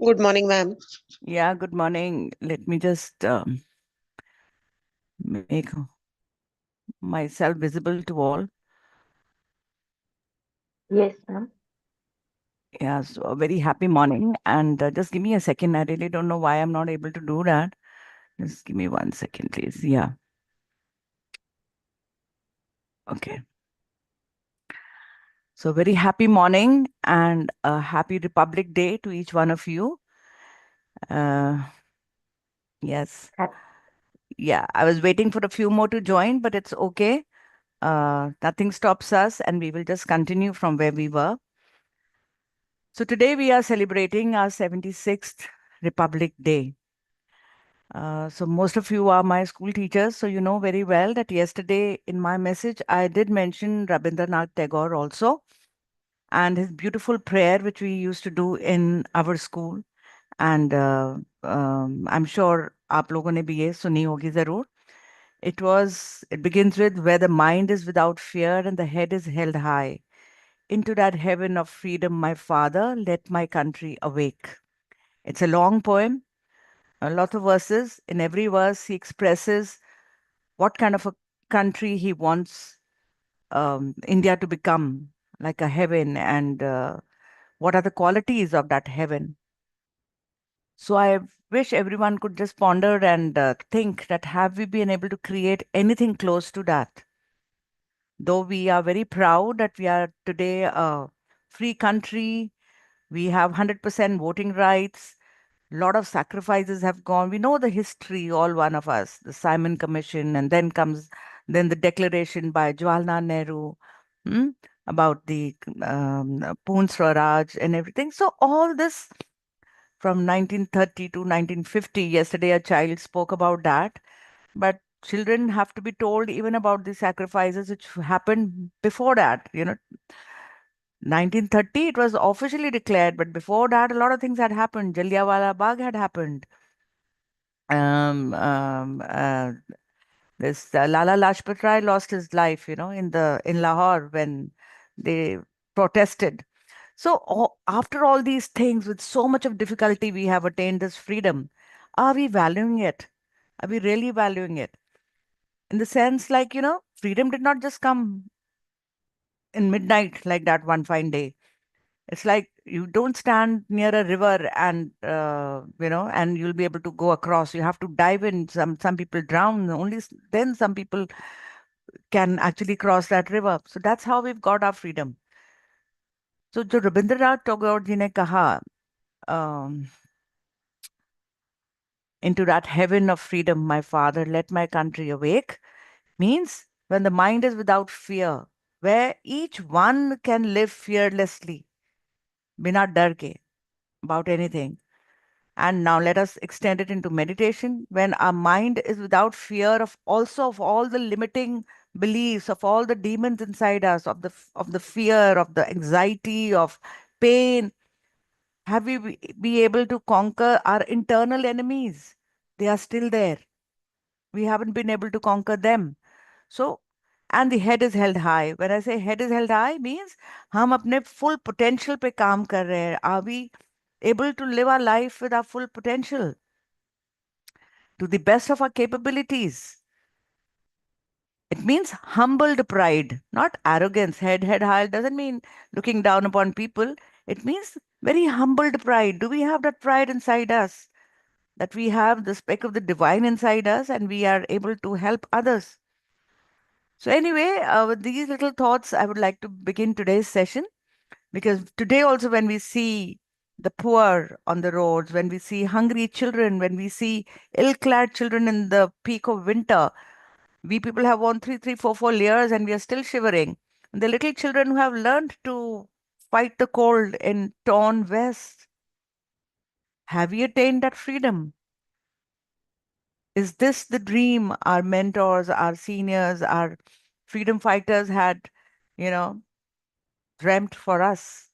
Good morning, ma'am. Yeah, good morning. Let me just make myself visible to all. Yes, ma'am. Yeah, so a very happy morning. And just give me a second. I really don't know why I'm not able to do that. Just give me 1 second, please. Yeah. Okay. So, very happy morning and a happy Republic Day to each one of you. Yes. Yeah, I was waiting for a few more to join, but it's okay. Nothing stops us, and we will just continue from where we were. So today we are celebrating our 76th Republic Day. So most of you are my school teachers, so you know very well that yesterday in my message I did mention Rabindranath Tagore also and his beautiful prayer which we used to do in our school. And I'm sure आप लोगों ने भी ये सुनी होगी जरूर. It begins with where the mind is without fear and the head is held high. Into that heaven of freedom, my father, let my country awake. It's a long poem, a lot of verses. In every verse, he expresses what kind of a country he wants India to become, like a heaven, and what are the qualities of that heaven. So I wish everyone could just ponder and think that have we been able to create anything close to that? Though we are very proud that we are today a free country, we have 100% voting rights. Lot of sacrifices have gone. We know the history, all one of us, the Simon Commission, and then the declaration by Jawaharlal Nehru hmm, about the Poon Swaraj and everything. So all this from 1930 to 1950. Yesterday, a child spoke about that, but children have to be told even about the sacrifices which happened before that. 1930, it was officially declared, but before that, a lot of things had happened. Jallianwala Bagh had happened. Um, um, uh, this Lala Lajpat Rai lost his life, in Lahore when they protested. So after all these things, with so much of difficulty, we have attained this freedom. Are we valuing it? Are we really valuing it? In the sense, like, freedom did not just come in midnight like that one fine day. It's like you don't stand near a river and and you'll be able to go across. You have to dive in. Some people drown. Only then some people can actually cross that river. So that's how we've got our freedom. So जो रविंद्रनाथ टैगोर जी ने कहा um, into that heaven of freedom, my father, let my country awake, means when the mind is without fear, where each one can live fearlessly, bina dar ke, about anything. And now let us extend it into meditation when our mind is without fear of also of all the limiting beliefs, of all the demons inside us, of the fear, of the anxiety, of pain? Have we be able to conquer our internal enemies? They are still there. We haven't been able to conquer them. So, and the head is held high. When I say head is held high, means हम अपने full potential पे काम कर रहे हैं. Are we able to live our life with our full potential to the best of our capabilities? It means humbled pride, not arrogance. Head high doesn't mean looking down upon people. It means very humbled pride. Do we have that pride inside us? That we have the speck of the divine inside us and we are able to help others. So, anyway, with these little thoughts, I would like to begin today's session, because today, also, when we see the poor on the roads, when we see hungry children, when we see ill clad children in the peak of winter, we people have worn four layers and we are still shivering. The little children who have learned to fight the cold in torn vests, have we attained that freedom? Is this the dream our mentors, our seniors, our freedom fighters had, you know, dreamt for us?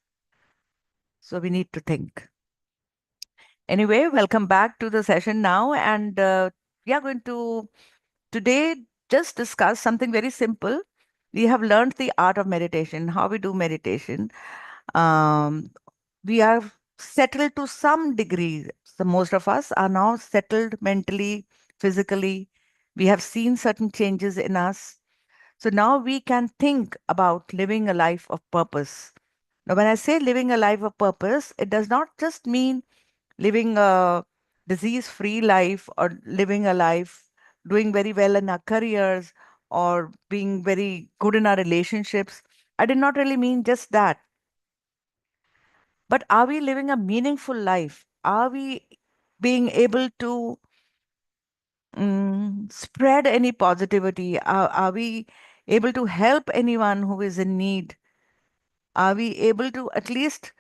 So we need to think. Anyway, welcome back to the session now. And we are going to today just discuss something very simple. We have learned the art of meditation, how we do meditation. Um, we are settled to some degree. So most of us are now settled mentally, physically. We have seen certain changes in us. So now we can think about living a life of purpose. Now, when I say living a life of purpose, it does not just mean living a disease free life or living a life doing very well in our careers or being very good in our relationships. I did not really mean just that. But are we living a meaningful life? Are we being able to spread any positivity? Are we able to help anyone who is in need? Are we able to at least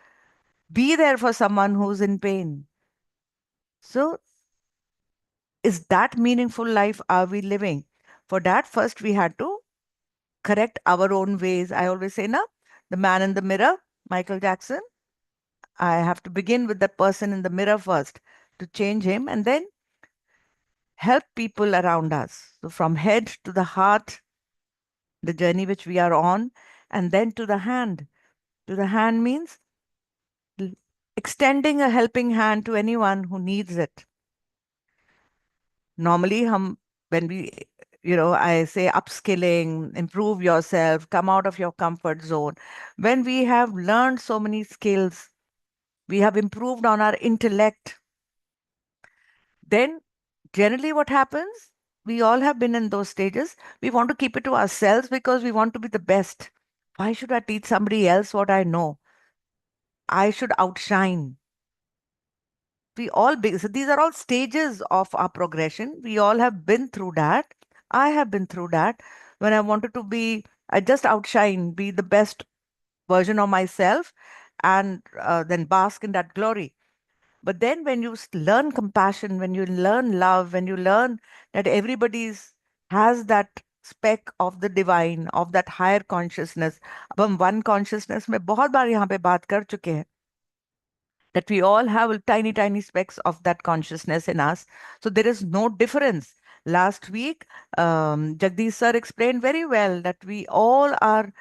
be there for someone who's in pain? So, is that meaningful life are we living? For that, first we had to correct our own ways. I always say, na, the man in the mirror, Michael Jackson. I have to begin with the person in the mirror first to change him and then help people around us. So, from head to the heart, the journey which we are on, and then to the hand. To the hand means l- extending a helping hand to anyone who needs it. Normally, when we, I say upskilling, improve yourself, come out of your comfort zone. When we have learned so many skills, we have improved on our intellect, then generally what happens? We all have been in those stages. We want to keep it to ourselves because we want to be the best. Why should I teach somebody else what I know? I should outshine. So these are all stages of our progression. We all have been through that. I have been through that. When I wanted to be, I just outshine, be the best version of myself, and then bask in that glory. But then when you learn compassion, when you learn love, when you learn that everybody's has that speck of the divine, of that higher consciousness. अब हम one consciousness में बहुत बार यहाँ पे बात कर चुके हैं, that we all have tiny, tiny specks of that consciousness in us. So there is no difference. Last week, Jagdish sir explained very well that we all are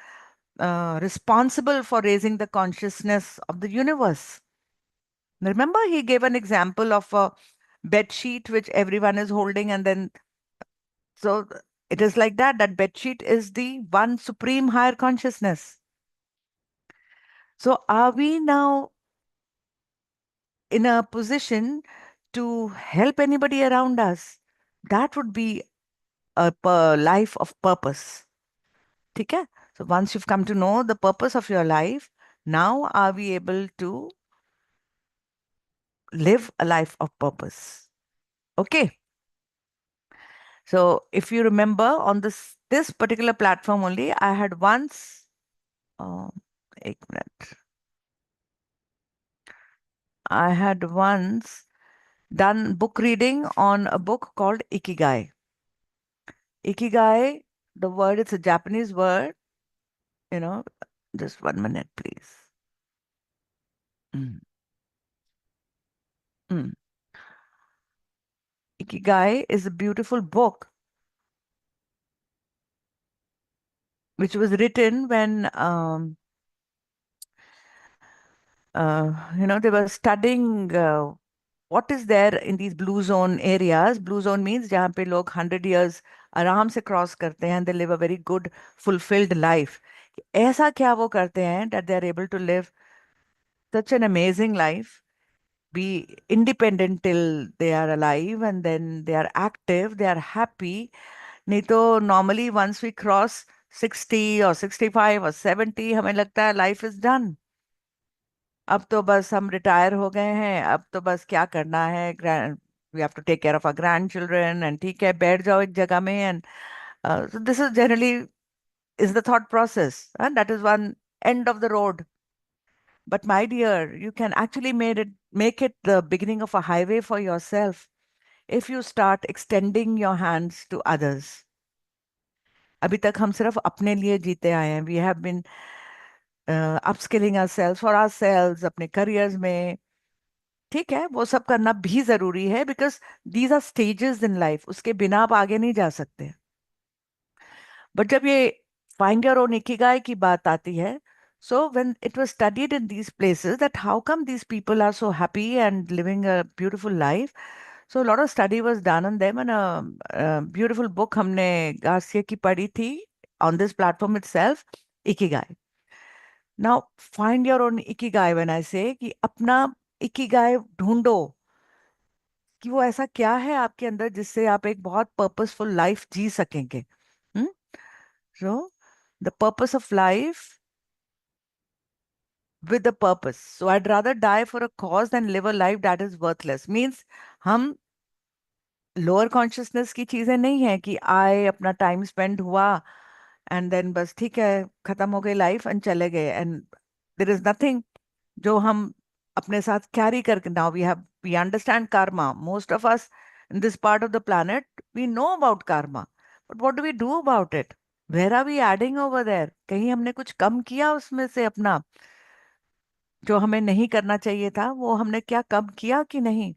responsible for raising the consciousness of the universe. Remember, he gave an example of a bed sheet which everyone is holding, and then so it is like that. That bed sheet is the one supreme higher consciousness. So, are we now in a position to help anybody around us? That would be a life of purpose. Okay? So, once you've come to know the purpose of your life, now are we able to live a life of purpose? Okay. So if you remember on this particular platform only, I had once, uh, एक minute, I had once done book reading on a book called Ikigai. Ikigai the word, it's a Japanese word, you know, just 1 minute, please. Mm, mm. Ikigai is a beautiful book which was written when, they were studying what is there in these blue zone areas. Blue zone means जहाँ पे लोग 100 years आराम से cross करते हैं, they live a very good fulfilled life. ऐसा क्या वो करते हैं that they are able to live such an amazing life, be independent till they are alive, and then they are active, they are happy. नहीं तो normally once we cross 60 or 65 or 70, हमें लगता है life is done. अब तो बस हम retire हो गए हैं, अब तो बस क्या करना है, grand we have to take care of our grand children, and ठीक है बैठ जाओ एक जगह में, and so this is generally is the thought process, and that is one end of the road. But my dear, you can actually make it the beginning of a highway for yourself if you start extending your hands to others. अभी तक हम सिर्फ अपने लिए जीते आए हैं. We have been upskilling ourselves for ourselves अपने careers में. ठीक है, वो सब करना भी जरूरी है, because these are stages in life, उसके बिना आप आगे नहीं जा सकते. बट जब ये फाइंड योर ओन इकिगाई की बात आती है, so when it was studied in these places that how come these people are so happy and living a beautiful life, so a lot of study was done on them, and a beautiful book हमने Garcia की पढ़ी थी on this platform itself, Ikigai. Now find your own Ikigai. When I say कि अपना Ikigai ढूंढो, कि वो ऐसा क्या है आपके अंदर जिससे आप एक बहुत पर्पसफुल लाइफ जी सकेंगे. So the purpose of life with a purpose. So I'd rather die for a cause than live a life that is worthless. Means हम लोअर कॉन्शियसनेस की चीजें नहीं है कि आए अपना टाइम स्पेंड हुआ एंड देन बस ठीक है खत्म हो गई लाइफ एंड चले गए, एंड देर इज नथिंग जो हम अपने साथ कैरी करके. Now we understand karma. Most of us in this part of the planet, we know about karma, but what do we do about it? Where are we adding over there? कहीं हमने कुछ कम किया उसमें से अपना, जो हमें नहीं करना चाहिए था वो हमने क्या कम किया कि नहीं.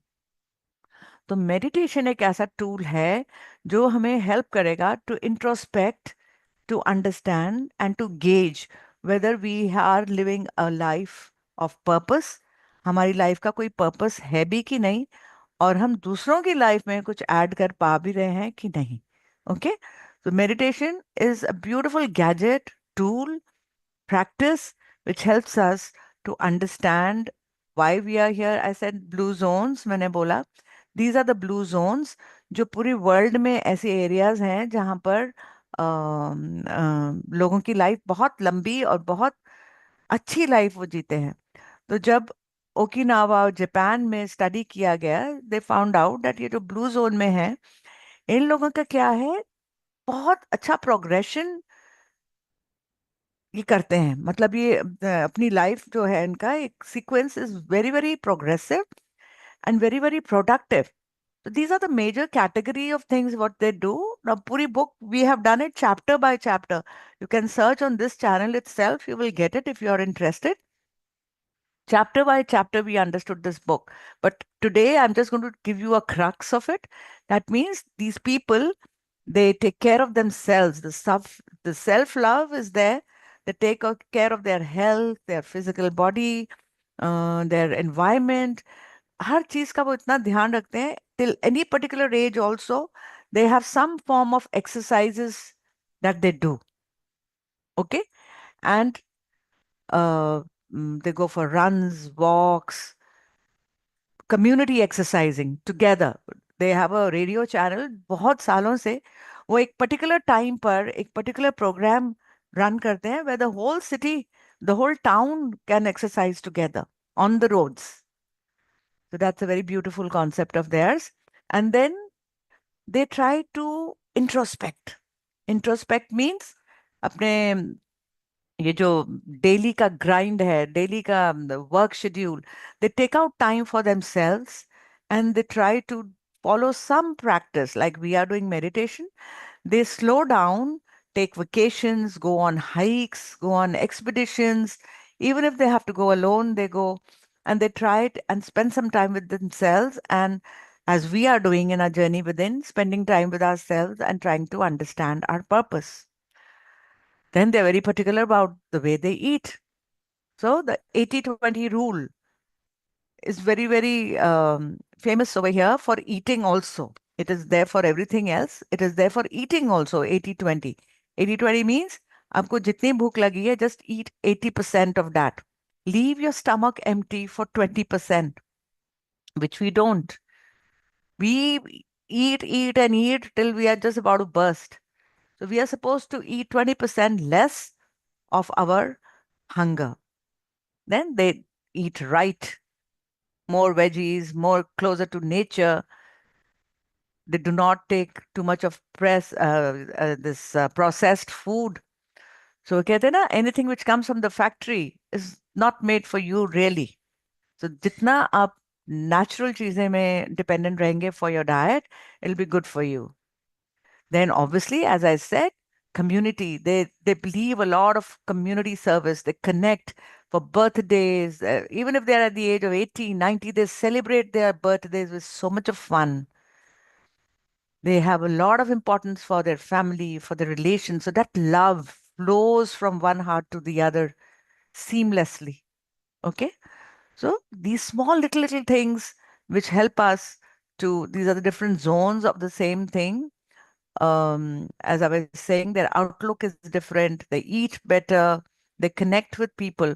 तो मेडिटेशन एक ऐसा टूल है जो हमें हेल्प करेगा to introspect, to understand and to gauge whether we are living a life of purpose. हमारी लाइफ का कोई पर्पस है भी कि नहीं, और हम दूसरों की लाइफ में कुछ ऐड कर पा भी रहे हैं कि नहीं. Okay, so meditation is a beautiful gadget, tool, practice which helps us to understand why we are here. I said blue zones, मैंने बोला these are the blue zones, जो पूरी वर्ल्ड में ऐसे एरियाज हैं जहाँ पर लोगों की लाइफ बहुत लंबी और बहुत अच्छी लाइफ वो जीते हैं. तो जब ओकिनावा और जापान में स्टडी किया गया, दे फाउंड आउट दैट ये जो ब्लू जोन में है, इन लोगों का क्या है, बहुत अच्छा प्रोग्रेशन ये करते हैं. मतलब ये अपनी लाइफ जो है इनका एक sequence is very very progressive and very very productive. So these are the major category of things what they do. Now puri book we have done it chapter by chapter. You can search on this channel itself, you will get it if you are interested. Chapter by chapter we understood this book, but today I'm just going to give you a crux of it. That means these people, they take care of themselves. The self love is there. They take care of their health, their physical body, their environment. हर चीज का वो इतना ध्यान रखते हैं. Till any particular age also, they have some form of exercises that they do. Okay, and they go for runs, walks, community exercising together. They have a radio channel. बहुत सालों से वो एक particular time पर एक particular program run करते हैं where the whole city, the whole town can exercise together on the roads. So that's a very beautiful concept of theirs. And then they try to introspect. Introspect means अपने ये जो daily का grind है, daily का work schedule, they take out time for themselves and they try to follow some practice like we are doing meditation. They slow down take vacations, go on hikes, go on expeditions. Even if they have to go alone, they go and they try it and spend some time with themselves. And as we are doing in our journey within, spending time with ourselves and trying to understand our purpose. Then they're very particular about the way they eat. So the 80-20 rule is very, very famous over here for eating also. It is there for everything else. It is there for eating also, 80-20. 80-20 means आपको जितनी भूख लगी है, just eat 80% of that. Leave your stomach empty for 20%, which we don't. We eat and eat till we are just about to burst. So we are supposed to eat 20% less of our hunger. Then they eat right, more veggies, more closer to nature. They do not take too much of this processed food. So कहते हैं ना, anything which comes from the factory is not made for you really. So जितना आप natural चीजें में dependent रहेंगे for your diet, it'll be good for you. Then obviously, as I said, community, they believe a lot of community service. They connect for birthdays. Even if they're at the age of 80, 90, they celebrate their birthdays with so much of fun. They have a lot of importance for their family, for their relations. So that love flows from one heart to the other seamlessly. Okay. So these small little things which help us to, these are the different zones of the same thing. As I was saying, their outlook is different. They eat better. They connect with people.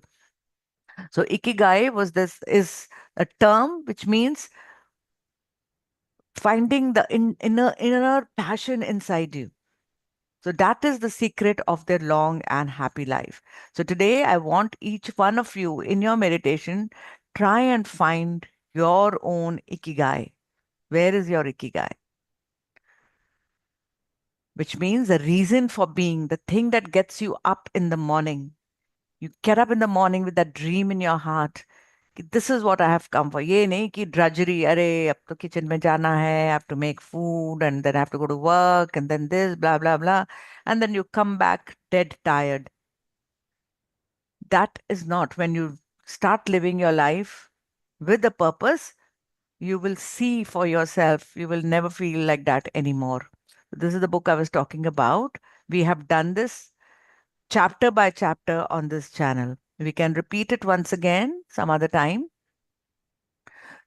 So ikigai is a term which means finding the inner passion inside you. So that is the secret of their long and happy life. So today I want each one of you in your meditation, try and find your own ikigai. Where is your ikigai? Which means the reason for being, the thing that gets you up in the morning. You get up in the morning with that dream in your heart. This is what I have come for. ये नहीं कि drudgery, अरे अब तो kitchen में जाना है, I have to make food and then I have to go to work and then this, blah, blah, blah. And then you come back dead tired. That is not when you start living your life with a purpose, you will see for yourself. You will never feel like that anymore. This is the book I was talking about. We have done this chapter by chapter on this channel. We can repeat it once again some other time.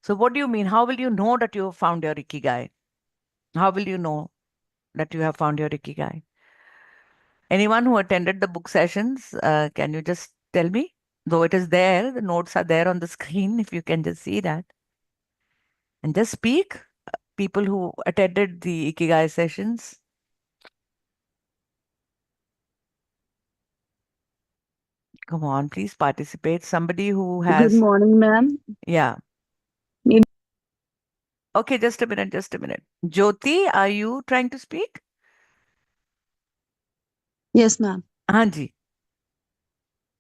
So, what do you mean? How will you know that you have found your Ikigai? How will you know that you have found your Ikigai? Anyone who attended the book sessions, can you just tell me? Though it is there, the notes are there on the screen, if you can just see that. And just speak. People who attended the Ikigai sessions. Come on, please participate. Somebody who Good has, morning, ma'am. yeah. Maybe Okay, just a minute, just a minute. Jyoti, are you trying to speak? yes, ma'am. हाँ जी.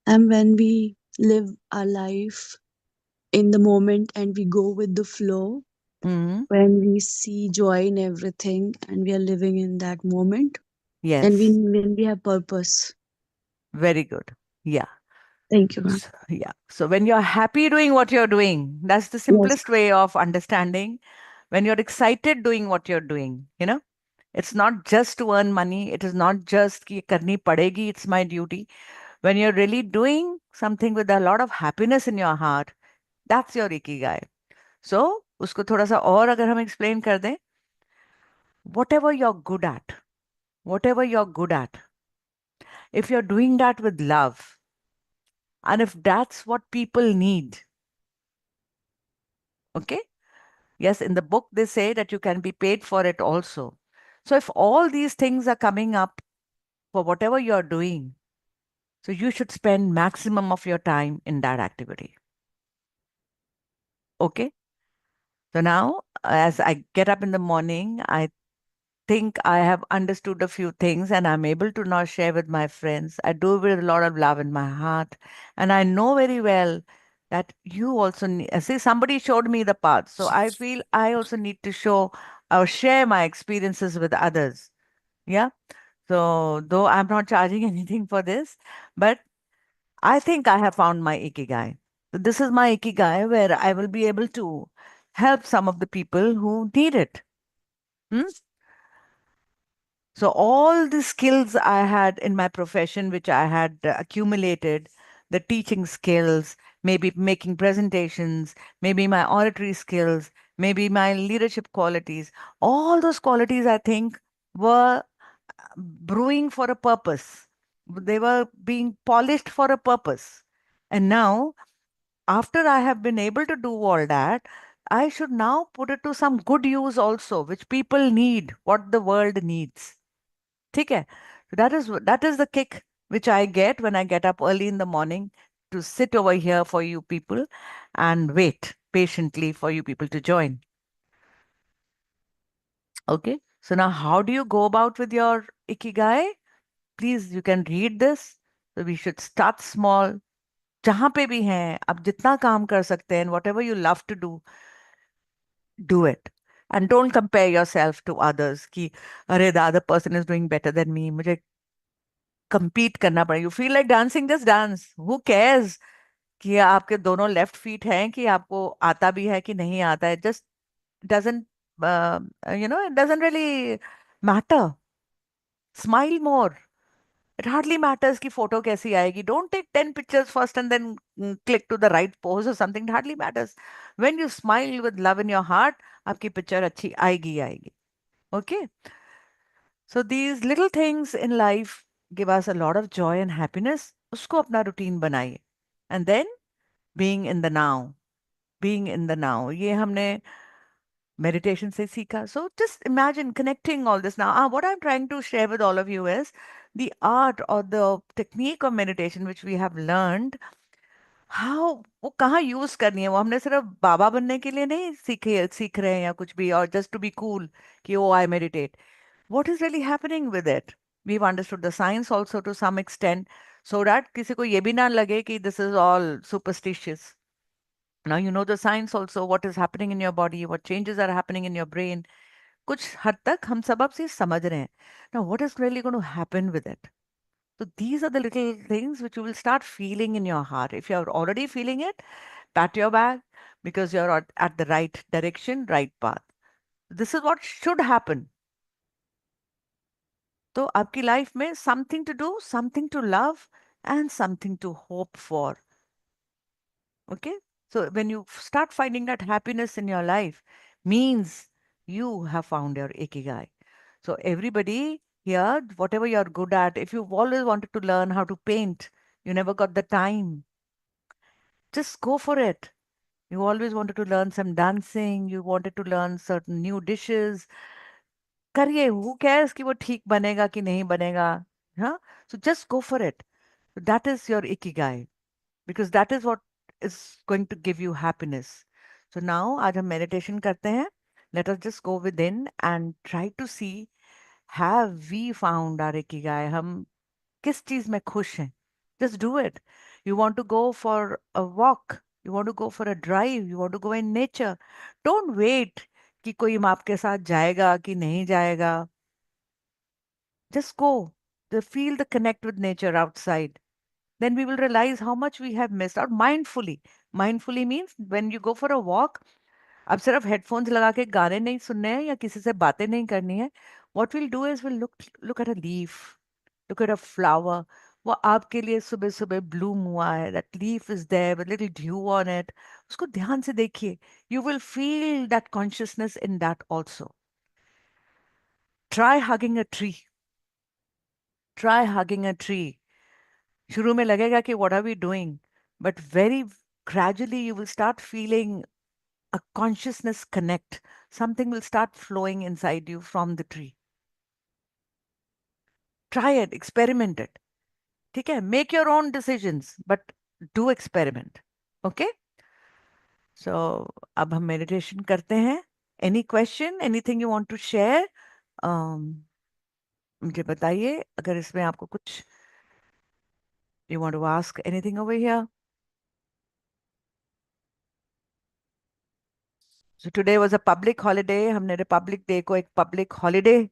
And when we live our life in the moment and we go with the flow, Hmm. when we see joy in everything and we are living in that moment, and Yes, when we have purpose. very good. Yeah. Thank you, ma'am. Yeah. So when you're happy doing what you're doing, that's the Yes, simplest way of understanding. When you're excited doing what you're doing, it's not just to earn money. It is not just ki karni padegi, it's my duty. When you're really doing something with a lot of happiness in your heart, that's your ikigai. So, उसको थोड़ा सा और अगर हम explain कर दें, whatever you're good at, whatever you're good at, if you're doing that with love, and if that's what people need, okay? Yes, in the book, they say that you can be paid for it also. So if all these things are coming up for whatever you're doing, so you should spend maximum of your time in that activity. Okay? So now, as I get up in the morning, I think I have understood a few things and I'm able to now share with my friends. I do it with a lot of love in my heart. And I know very well that you also need, see, somebody showed me the path. So I feel I also need to show or share my experiences with others. Yeah. So, though I'm not charging anything for this, but I think I have found my Ikigai. So this is my Ikigai where I will be able to help some of the people who need it. Hmm? So, all the skills I had in my profession, which I had accumulated, the teaching skills, maybe making presentations, maybe my oratory skills, maybe my leadership qualities, all those qualities I think were brewing for a purpose. They were being polished for a purpose. And now, after I have been able to do all that, I should now put it to some good use also, which people need, what the world needs. ठीक है? So that is the kick which I get when I get up early in the morning to sit over here for you people and wait patiently for you people to join. Okay. So now how do you go about with your ikigai? Please, you can read this. So we should start small. जहाँ पे भी हैं आप जितना काम कर सकते हैं whatever you love to do it. And don't compare yourself to others कि अरे the other person is doing better than me मुझे compete करना पड़ेगा. You feel like dancing, just dance. Who cares कि आपके दोनों लेफ्ट फीट हैं कि आपको आता भी है कि नहीं आता है. Just doesn't it doesn't really matter. Smile more. It hardly matters कि photo कैसी आएगी. Don't take 10 pictures first and then click to the right pose or something. It hardly matters. When you smile with love in your heart, आपकी picture अच्छी आएगी ही आएगी. Okay? So these little things in life give us a lot of joy and happiness. उसको अपना routine बनाइए. And then being in the now. Being in the now. ये हमने meditation से सीखा. So just imagine connecting all this now. What I'm trying to share with all of you is the art or the technique of meditation which we have learned. How वो कहाँ use करनी है वो हमने सिर्फ बाबा बनने के लिए नहीं सीख रहे हैं या कुछ भी और just to be cool कि oh I meditate. What is really happening with it? We've understood the science also to some extent so that किसी को ये भी ना लगे कि this is all superstitious. Now you know the science also, what is happening in your body, what changes are happening in your brain. कुछ हद तक हम सब अब से समझ रहे हैं. Now what is really going to happen with it? So these are the little things which you will start feeling in your heart. If you're already feeling it, pat your back because you're at the right direction, right path. This is what should happen. तो आपकी life में something to do, something to love and something to hope for. Okay? So when you start finding that happiness in your life, means you have found your ikigai. So everybody here, whatever you're good at, if you've always wanted to learn how to paint, you never got the time, just go for it. You always wanted to learn some dancing, you wanted to learn certain new dishes. करिए, who cares कि वो ठीक बनेगा कि नहीं बनेगा. हाँ, so just go for it. That is your ikigai because that is what is going to give you happiness. So now आज हम meditation करते हैं. Let us just go within and try to see, have we found our ikigai? हम किस चीज में खुश हैं? Just do it. You want to go for a walk, you want to go for a drive, you want to go in nature. Don't wait कि कोई आपके साथ जाएगा कि नहीं जाएगा. Just go. Just feel the connect with nature outside. Then we will realize how much we have missed out mindfully. Mindfully means when you go for a walk, अब सिर्फ हेडफोन्स लगा के गाने नहीं सुनने हैं या किसी से बातें नहीं करनी है. What we'll do is we'll look at a leaf, look at a flower. वो आपके लिए सुबह सुबह ब्लूम हुआ है. That leaf is there with little dew on it. उसको ध्यान से देखिए. You will feel that consciousness in that also. Try hugging a tree. Try hugging a tree. शुरू में लगेगा कि what are we doing? But very gradually you will start feeling a consciousness connect. Something will start flowing inside you from the tree. Try it, experiment it. ठीक है? Make your own decisions, but do experiment. Okay? So, अब हम meditation करते हैं. Any question? Anything you want to share? Um, मुझे बताइए अगर इसमें आपको कुछ you want to ask anything over here. So today was a public holiday. हमने Republic Day को एक public holiday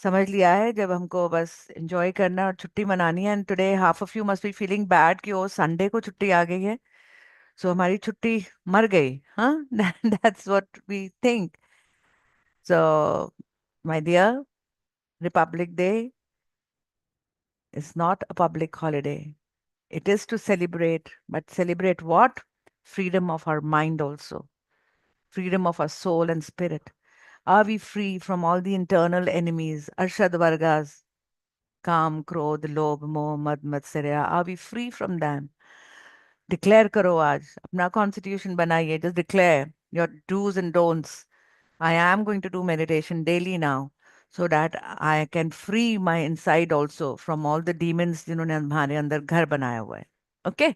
समझ लिया है जब हमको बस एंजॉय करना और छुट्टी मनानी है। And today half of you must be feeling bad कि ओ संडे को छुट्टी आ गई है, सो हमारी छुट्टी मर गई। हाँ, that's what we think. So my dear, Republic Day is not a public holiday. It is to celebrate, but celebrate what? Freedom of our mind also, freedom of our soul and spirit. Are we free from all the internal enemies, Arshad Vargas, Kam, Krodh, Lobh, Moh, Mad, Matsarya? Are we free from them? Declare करो आज अपना constitution बनाइए. Just declare your do's and don'ts. I am going to do meditation daily now so that I can free my inside also from all the demons जिन्होंने हमारे अंदर घर बनाया हुआ है. Okay?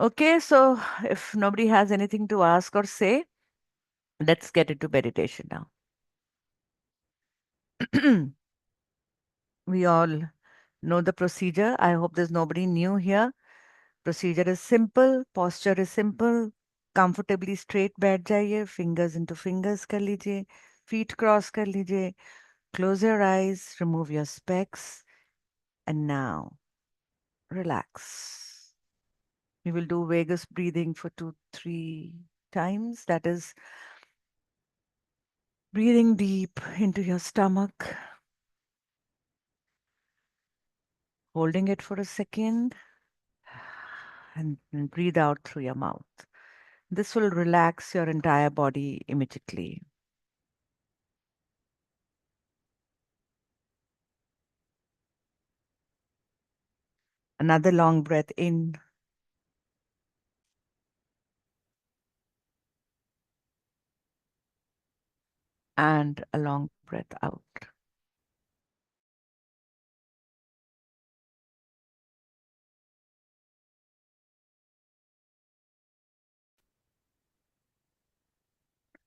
Okay, so if nobody has anything to ask or say, let's get into meditation now. We all know the procedure. I hope there's nobody new here. Procedure is simple, posture is simple. Comfortably straight बैठ जाइए, fingers into fingers कर लीजिए, feet cross कर लीजिए. Close your eyes, remove your specs, and now relax. We will do vagus breathing for 2, 3 times. That is breathing deep into your stomach, holding it for a second, and then breathe out through your mouth. This will relax your entire body immediately. Another long breath in and a long breath out.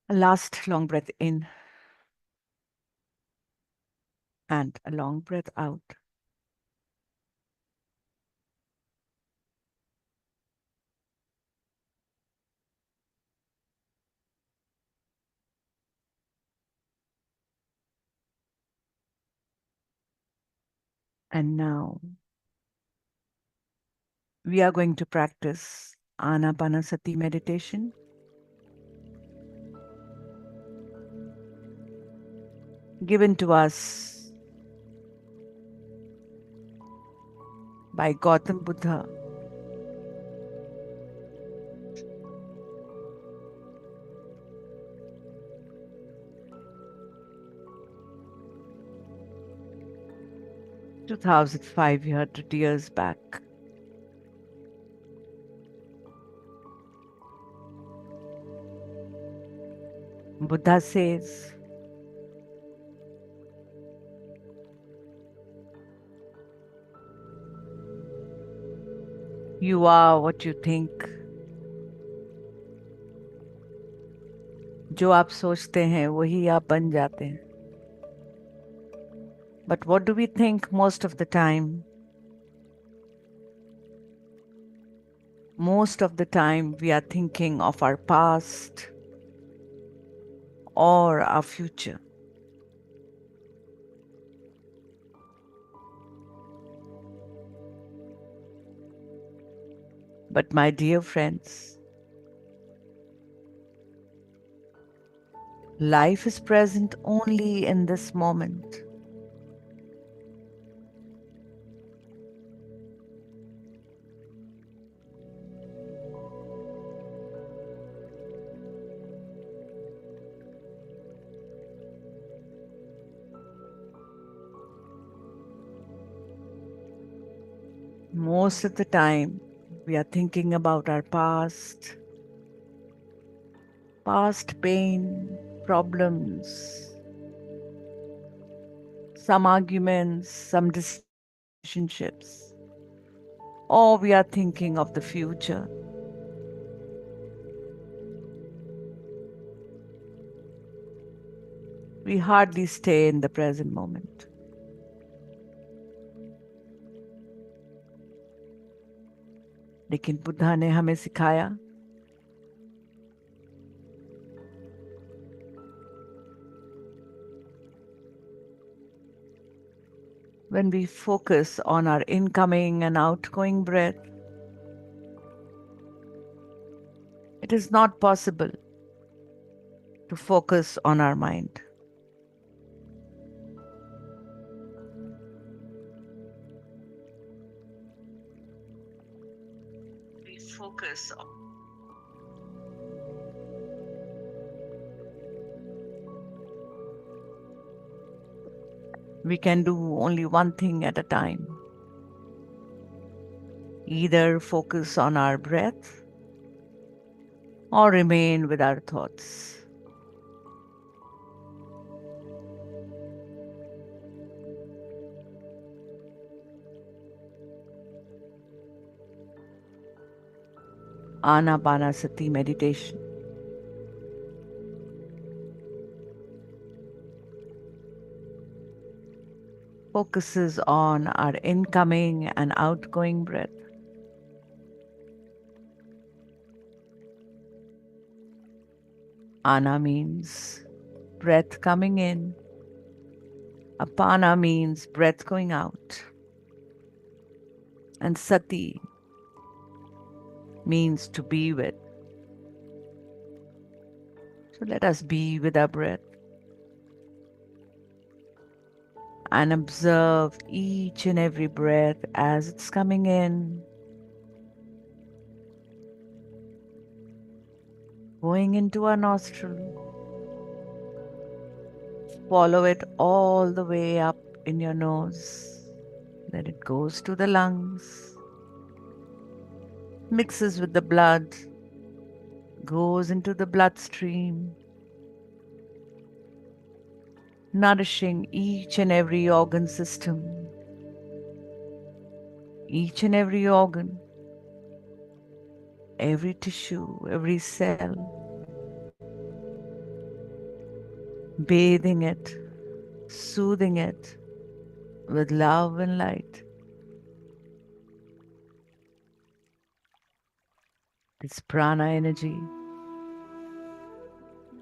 A last long breath in and a long breath out. And now we are going to practice Anapanasati meditation, given to us by Gautam Buddha. Two 2,500 years back. Buddha says, you are what you think. जो आप सोचते हैं वही आप बन जाते हैं. But what do we think most of the time? Most of the time, we are thinking of our past or our future. But, my dear friends, life is present only in this moment. Most of the time, we are thinking about our past pain, problems, some arguments, some distant relationships, or we are thinking of the future. We hardly stay in the present moment. लेकिन बुद्धा ने हमें सिखाया when we focus on our incoming and outgoing breath, it is not possible to focus on our mind. We focus on we can do only one thing at a time. Either focus on our breath or remain with our thoughts. Anapanasati meditation focuses on our incoming and outgoing breath. Ana means breath coming in. Apana means breath going out. And sati means to be with. So let us be with our breath and observe each and every breath as it's coming in, going into our nostril. Follow it all the way up in your nose. Then it goes to the lungs, mixes with the blood, goes into the bloodstream, nourishing each and every organ system, each and every organ, every tissue, every cell, bathing it, soothing it with love and light. This prana energy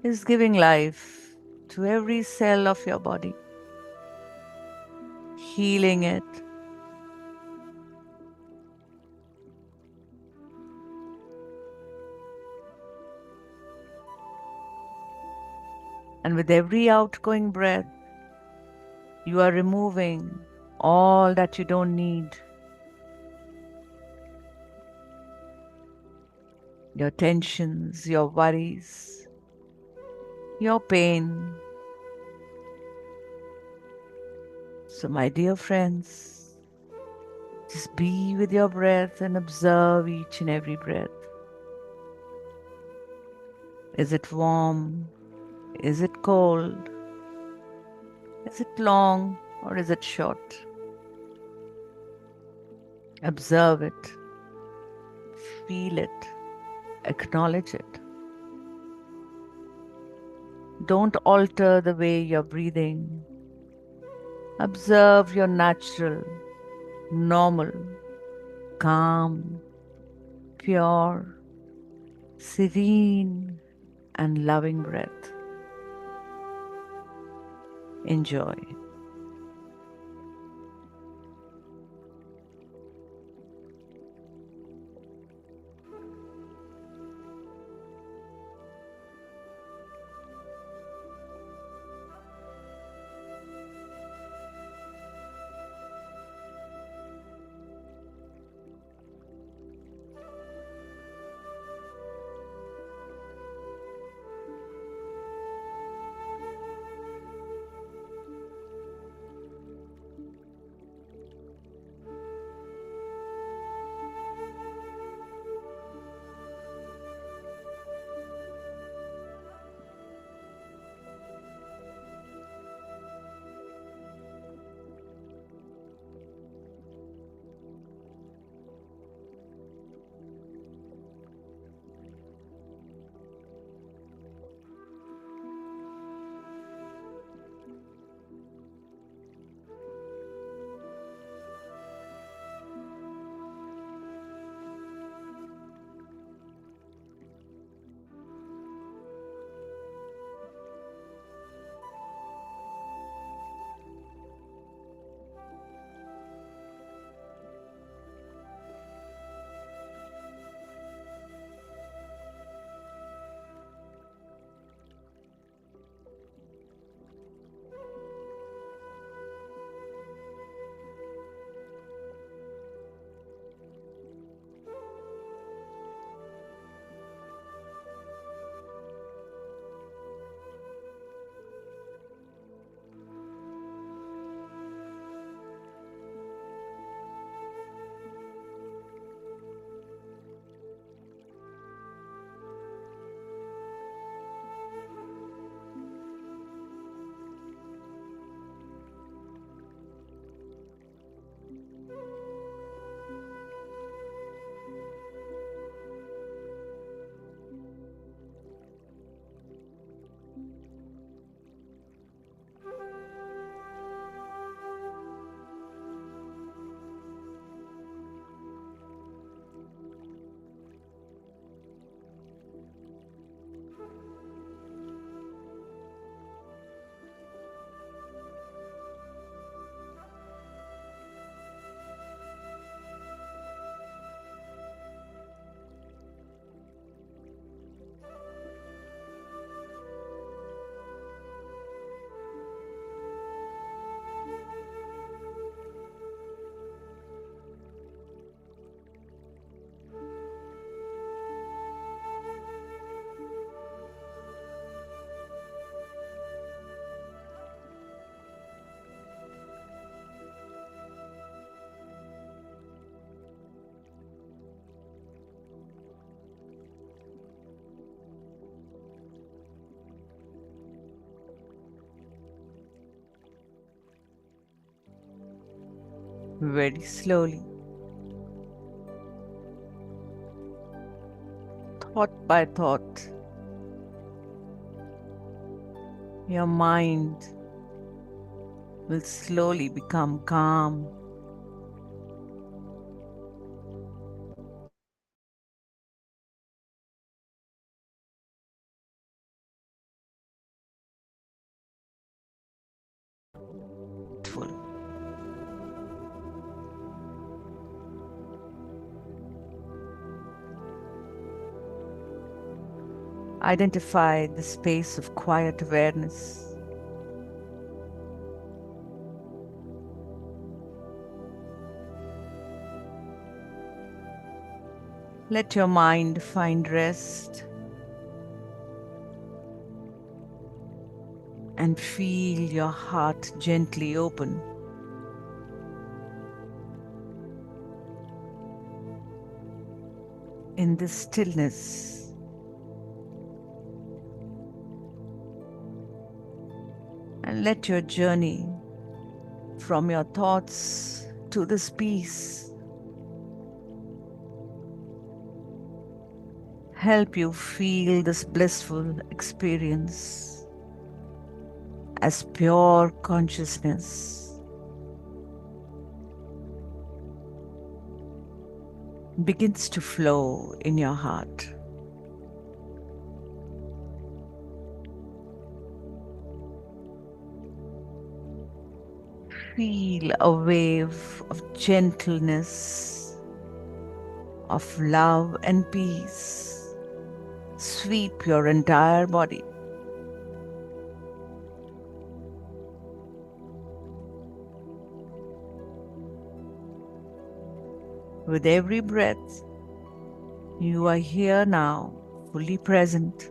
is giving life to every cell of your body, healing it, and with every outgoing breath, you are removing all that you don't need. Your tensions, your worries, your pain. So, my dear friends, just be with your breath and observe each and every breath. Is it warm? Is it cold? Is it long or is it short? Observe it, feel it, acknowledge it. Don't alter the way you're breathing. Observe your natural, normal, calm, pure, serene, and loving breath. Enjoy. very slowly, thought by thought, your mind will slowly become calm, full. Identify the space of quiet awareness. Let your mind find rest and feel your heart gently open. In this stillness, and let your journey from your thoughts to this peace help you feel this blissful experience as pure consciousness begins to flow in your heart. Feel a wave of gentleness, of love and peace sweep your entire body. With every breath, you are here now, fully present,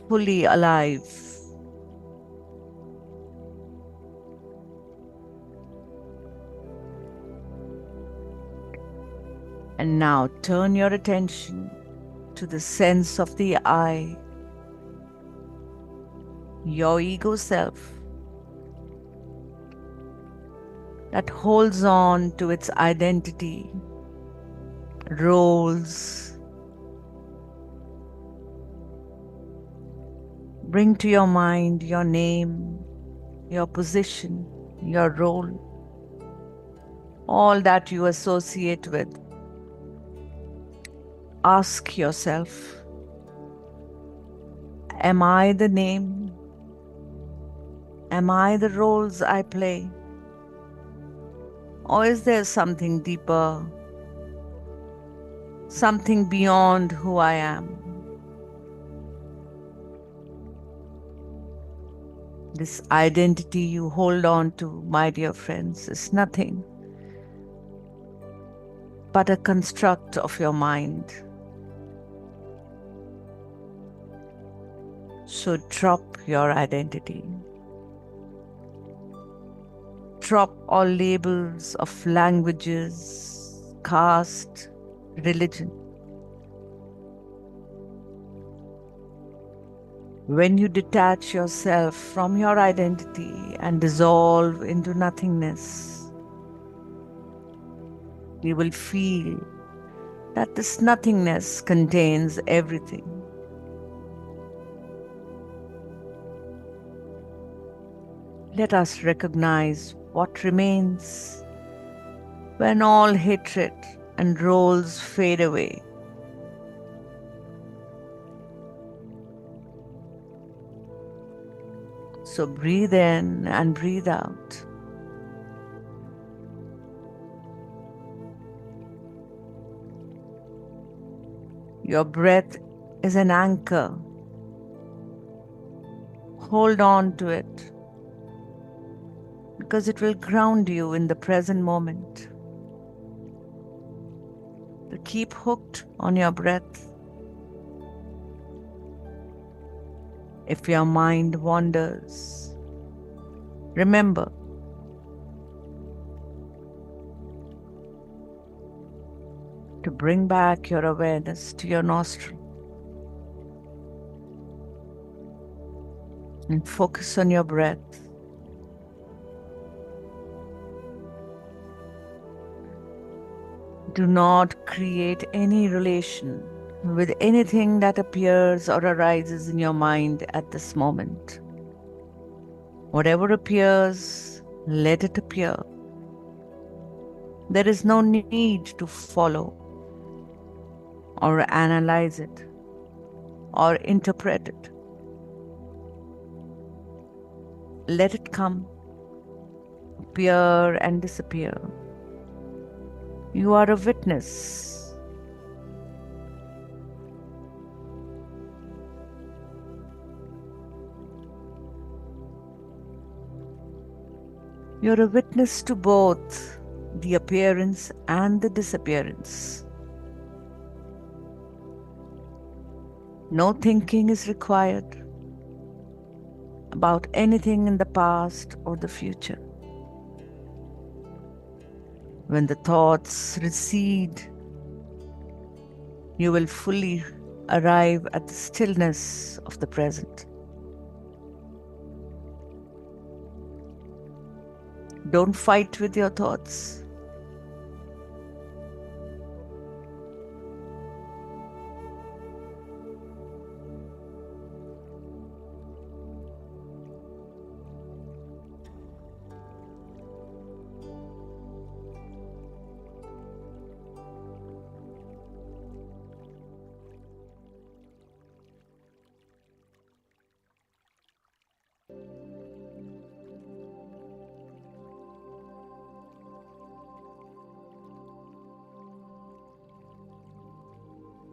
fully alive. And now turn your attention to the sense of the I, your ego self, that holds on to its identity, roles. Bring to your mind your name, your position, your role, all that you associate with. Ask yourself, am I the name? Am I the roles I play? Or is there something deeper, something beyond who I am? This identity you hold on to, my dear friends, is nothing but a construct of your mind. So drop your identity. Drop all labels of languages, caste, religion. When you detach yourself from your identity and dissolve into nothingness, you will feel that this nothingness contains everything. Let us recognize what remains when all hatred and roles fade away. So breathe in and breathe out. Your breath is an anchor. Hold on to it because it will ground you in the present moment. So keep hooked on your breath. If your mind wanders, remember to bring back your awareness to your nostril and focus on your breath. Do not create any relation with anything that appears or arises in your mind at this moment. Whatever appears, let it appear. There is no need to follow or analyze it or interpret it. Let it come, appear, and disappear. You are a witness. You're a witness to both the appearance and the disappearance. No thinking is required about anything in the past or the future. When the thoughts recede, you will fully arrive at the stillness of the present. Don't fight with your thoughts.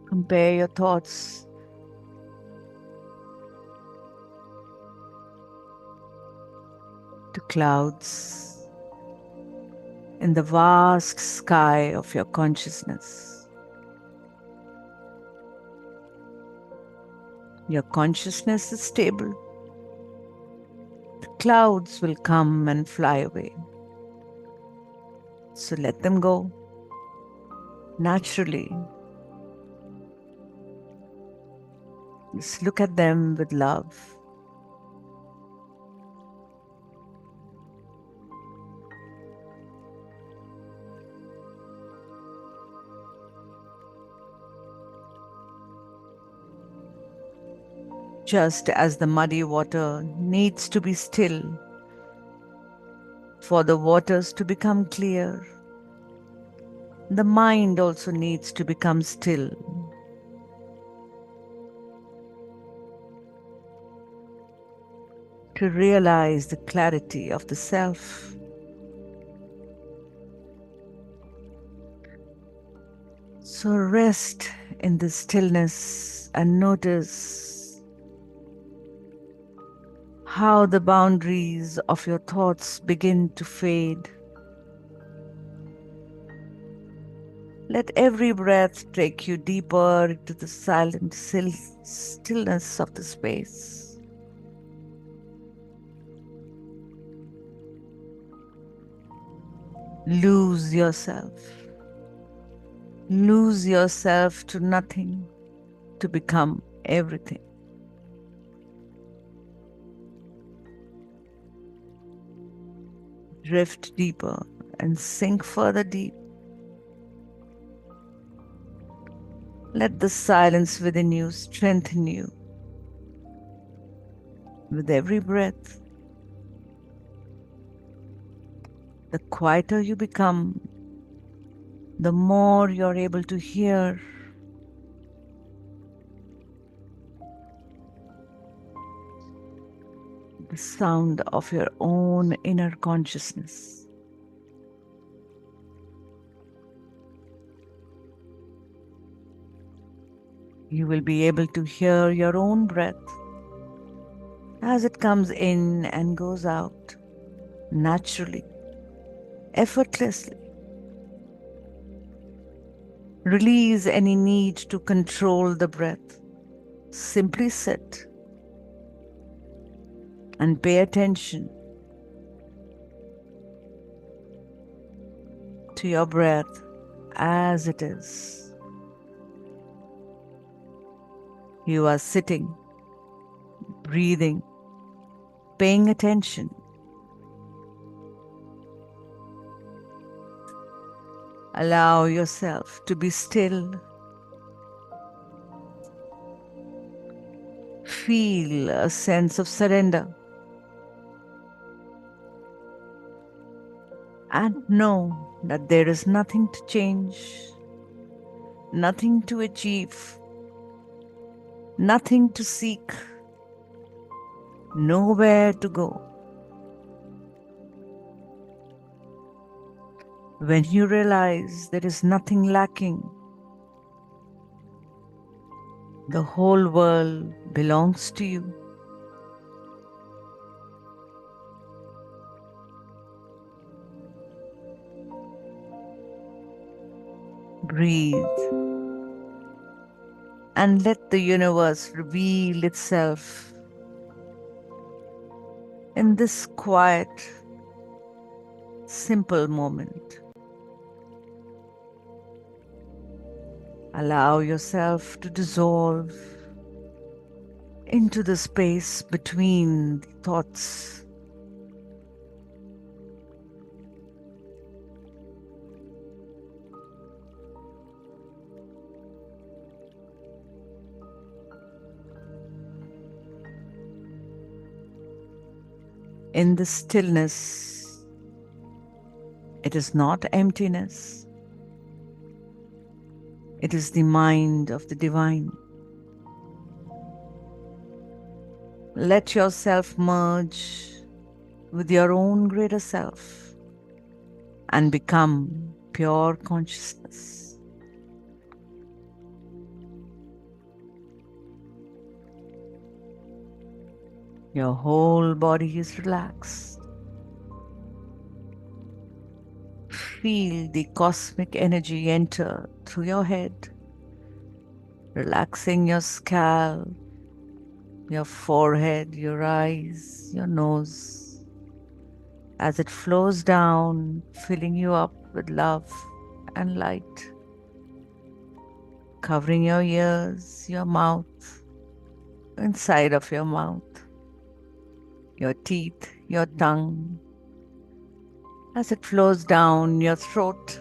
Compare your thoughts to clouds in the vast sky of your consciousness. Your consciousness is stable. The clouds will come and fly away. So let them go naturally. Just look at them with love. Just as the muddy water needs to be still for the waters to become clear, the mind also needs to become still to realize the clarity of the self. So rest in the stillness and notice how the boundaries of your thoughts begin to fade. Let every breath take you deeper into the silent stillness of the space. Lose yourself. Lose yourself to nothing to become everything. Drift deeper and sink further deep. Let the silence within you strengthen you with every breath. The quieter you become, the more you're able to hear the sound of your own inner consciousness. You will be able to hear your own breath as it comes in and goes out naturally, effortlessly. Release any need to control the breath. Simply sit and pay attention to your breath as it is. You are sitting, breathing, paying attention. Allow yourself to be still. Feel a sense of surrender and know that there is nothing to change, nothing to achieve, nothing to seek, nowhere to go. When you realize there is nothing lacking, the whole world belongs to you. Breathe and let the universe reveal itself in this quiet, simple moment. Allow yourself to dissolve into the space between the thoughts. In the stillness, it is not emptiness, it is the mind of the divine. Let yourself merge with your own greater self and become pure consciousness. Your whole body is relaxed. Feel the cosmic energy enter through your head, relaxing your scalp, your forehead, your eyes, your nose, as it flows down, filling you up with love and light, covering your ears, your mouth, inside of your mouth, your teeth, your tongue, as it flows down your throat,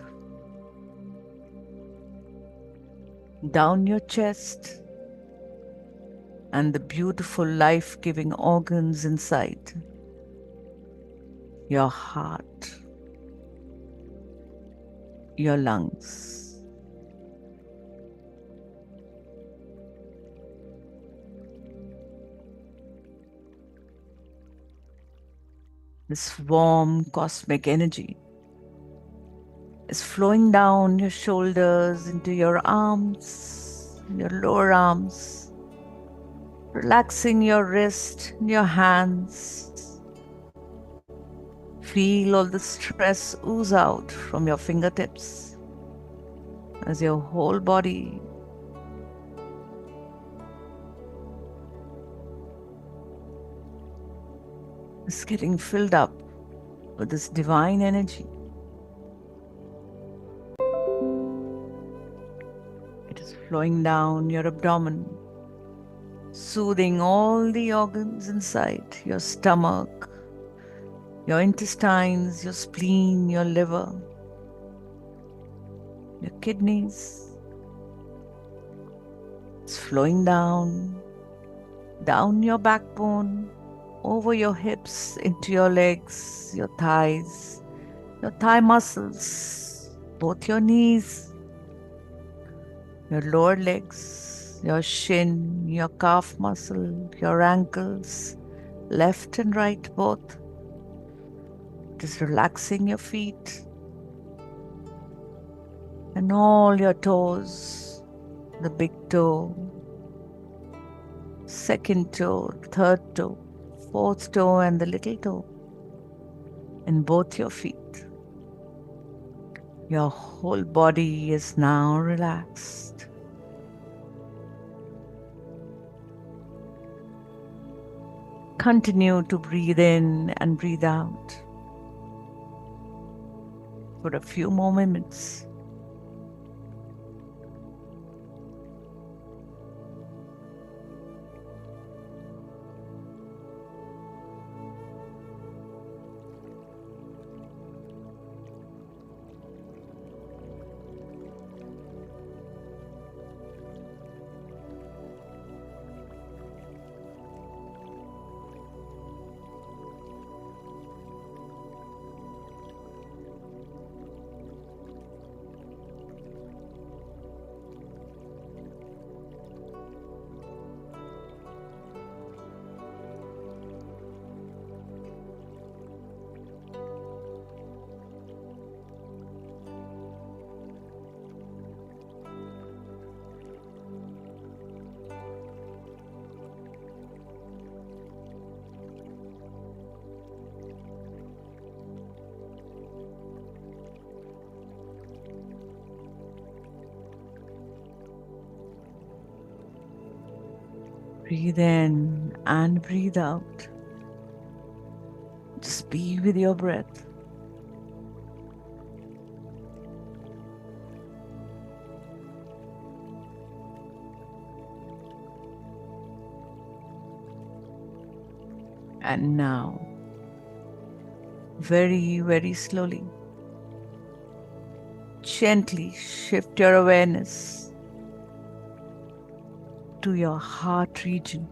down your chest, and the beautiful life-giving organs inside, your heart, your lungs. This warm cosmic energy is flowing down your shoulders into your arms, your lower arms, relaxing your wrist, your hands. Feel all the stress ooze out from your fingertips as your whole body is getting filled up with this divine energy. It is flowing down your abdomen, soothing all the organs inside your stomach, your intestines, your spleen, your liver, your kidneys. It's flowing down your backbone, over your hips, into your legs, your thighs, your thigh muscles, both your knees, your lower legs, your shin, your calf muscle, your ankles, left and right both. Just relaxing your feet and all your toes, the big toe, second toe, third toe, fourth toe, and the little toe, and both your feet. Your whole body is now relaxed. Continue to breathe in and breathe out for a few more minutes. Breathe in and breathe out. Just be with your breath. And now, very, very slowly, gently shift your awareness to your heart region.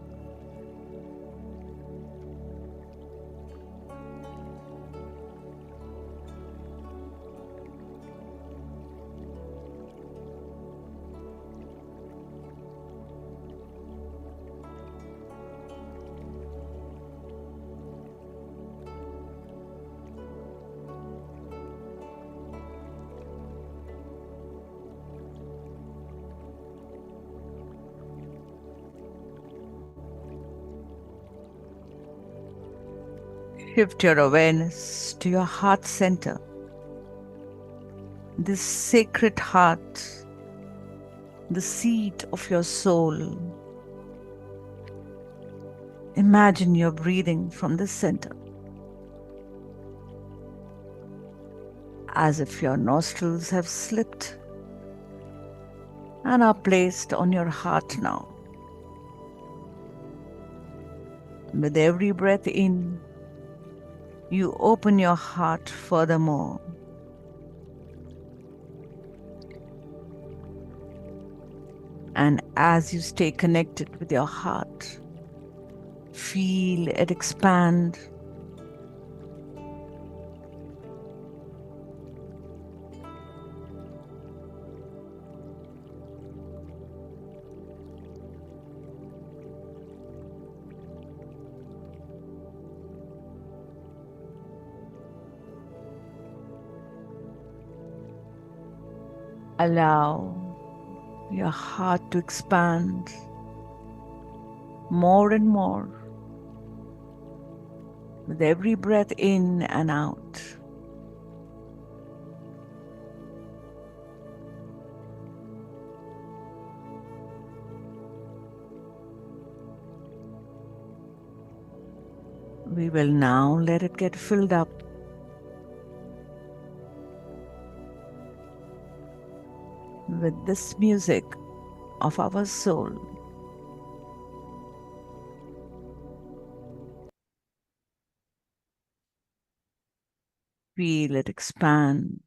Shift your awareness to your heart center, this sacred heart, the seat of your soul. Imagine you're breathing from the center, as if your nostrils have slipped and are placed on your heart now. With every breath in, you open your heart furthermore. And as you stay connected with your heart, feel it expand. Allow your heart to expand more and more with every breath in and out. We will now let it get filled up with this music of our soul. Feel it expand.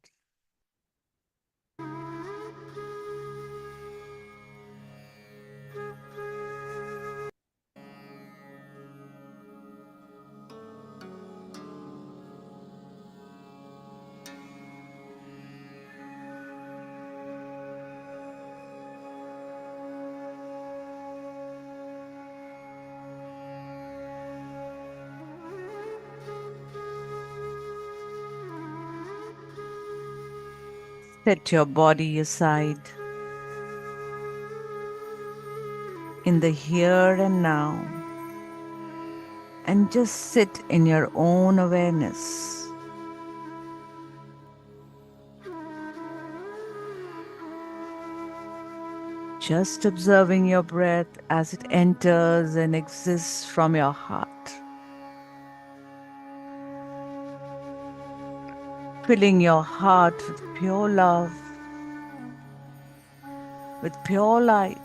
Set your body aside in the here and now and just sit in your own awareness. Just observing your breath as it enters and exists from your heart, filling your heart with pure love, with pure light.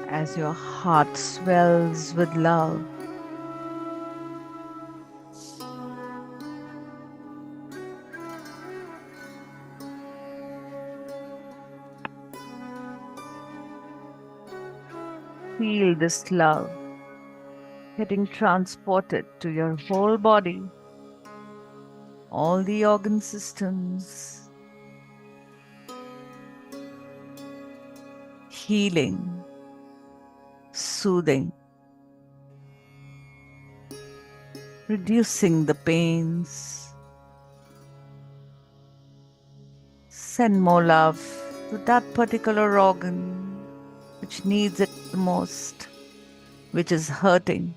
as your heart swells with love. Feel this love getting transported to your whole body, all the organ systems, healing, soothing, reducing the pains. Send more love to that particular organ which needs it the most, which is hurting,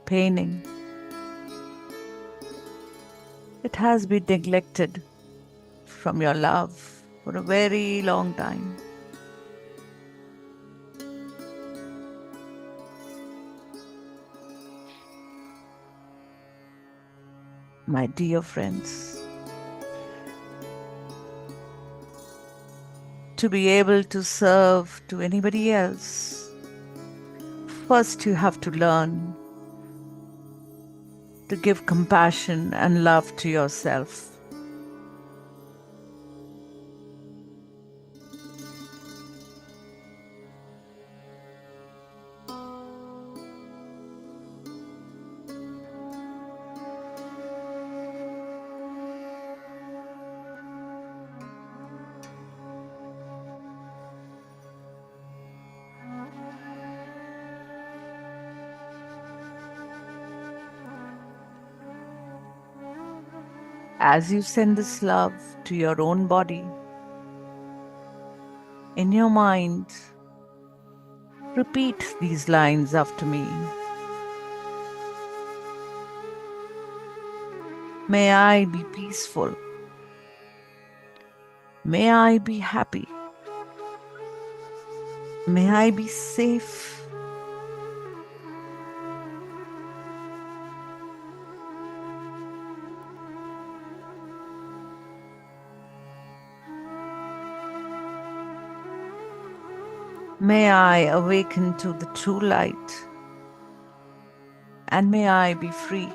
paining. It has been neglected from your love for a very long time. My dear friends, to be able to serve to anybody else, first you have to learn to give compassion and love to yourself. As you send this love to your own body, in your mind, repeat these lines after me. May I be peaceful. May I be happy. May I be safe. May I awaken to the true light. And may I be free.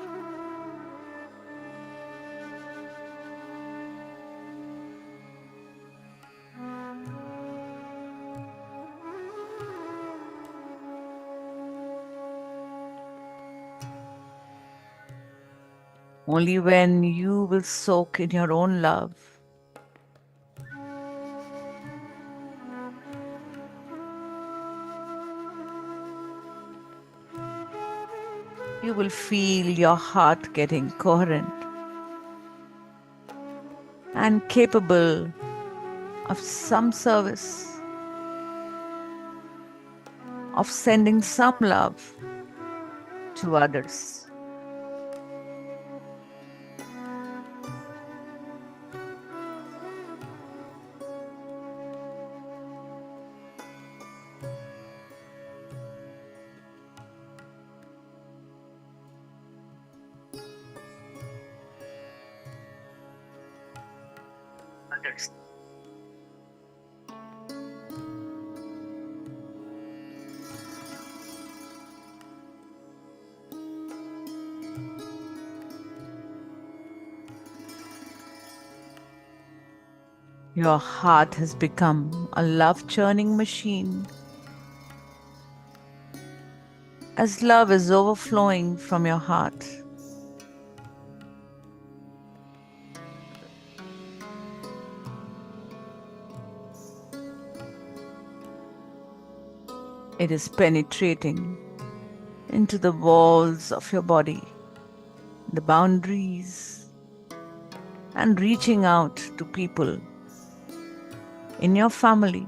Only when you will soak in your own love, you will feel your heart getting coherent and capable of some service, of sending some love to others. Your heart has become a love churning machine. As love is overflowing from your heart, it is penetrating into the walls of your body, the boundaries, and reaching out to people in your family.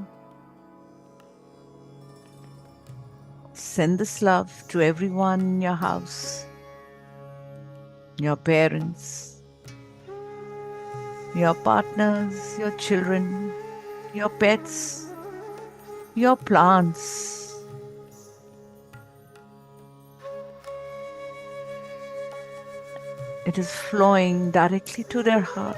Send this love to everyone in your house, your parents, your partners, your children, your pets, your plants. It is flowing directly to their heart.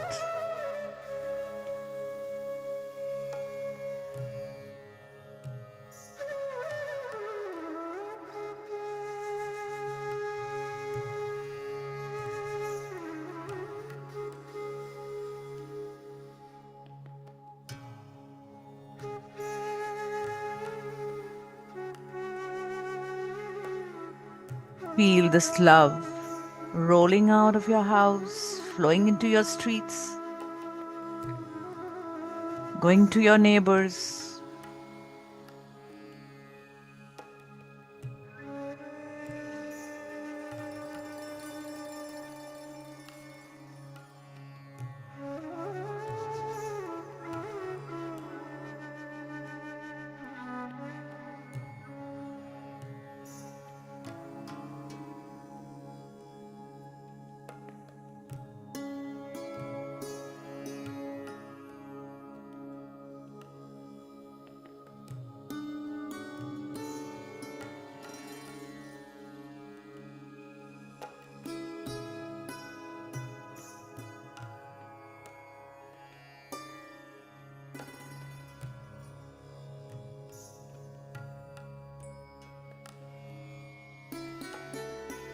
Feel this love rolling out of your house, flowing into your streets, going to your neighbors.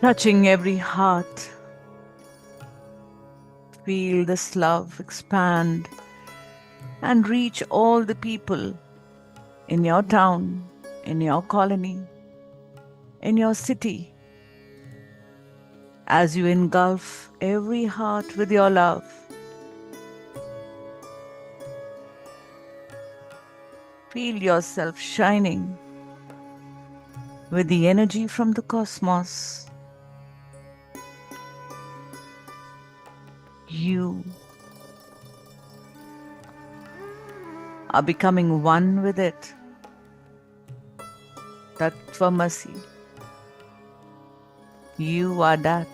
Touching every heart, feel this love expand and reach all the people in your town, in your colony, in your city, as you engulf every heart with your love. Feel yourself shining with the energy from the cosmos. You are becoming one with it. Tattvamasi. You are that.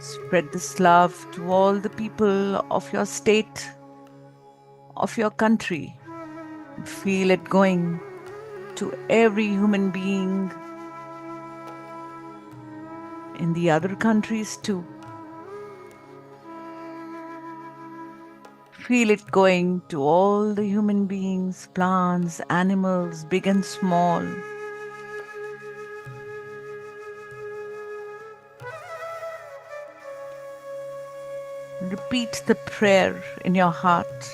Spread this love to all the people of your state, of your country. Feel it going to every human being in the other countries too. Feel it going to all the human beings, plants, animals, big and small. Repeat the prayer in your heart.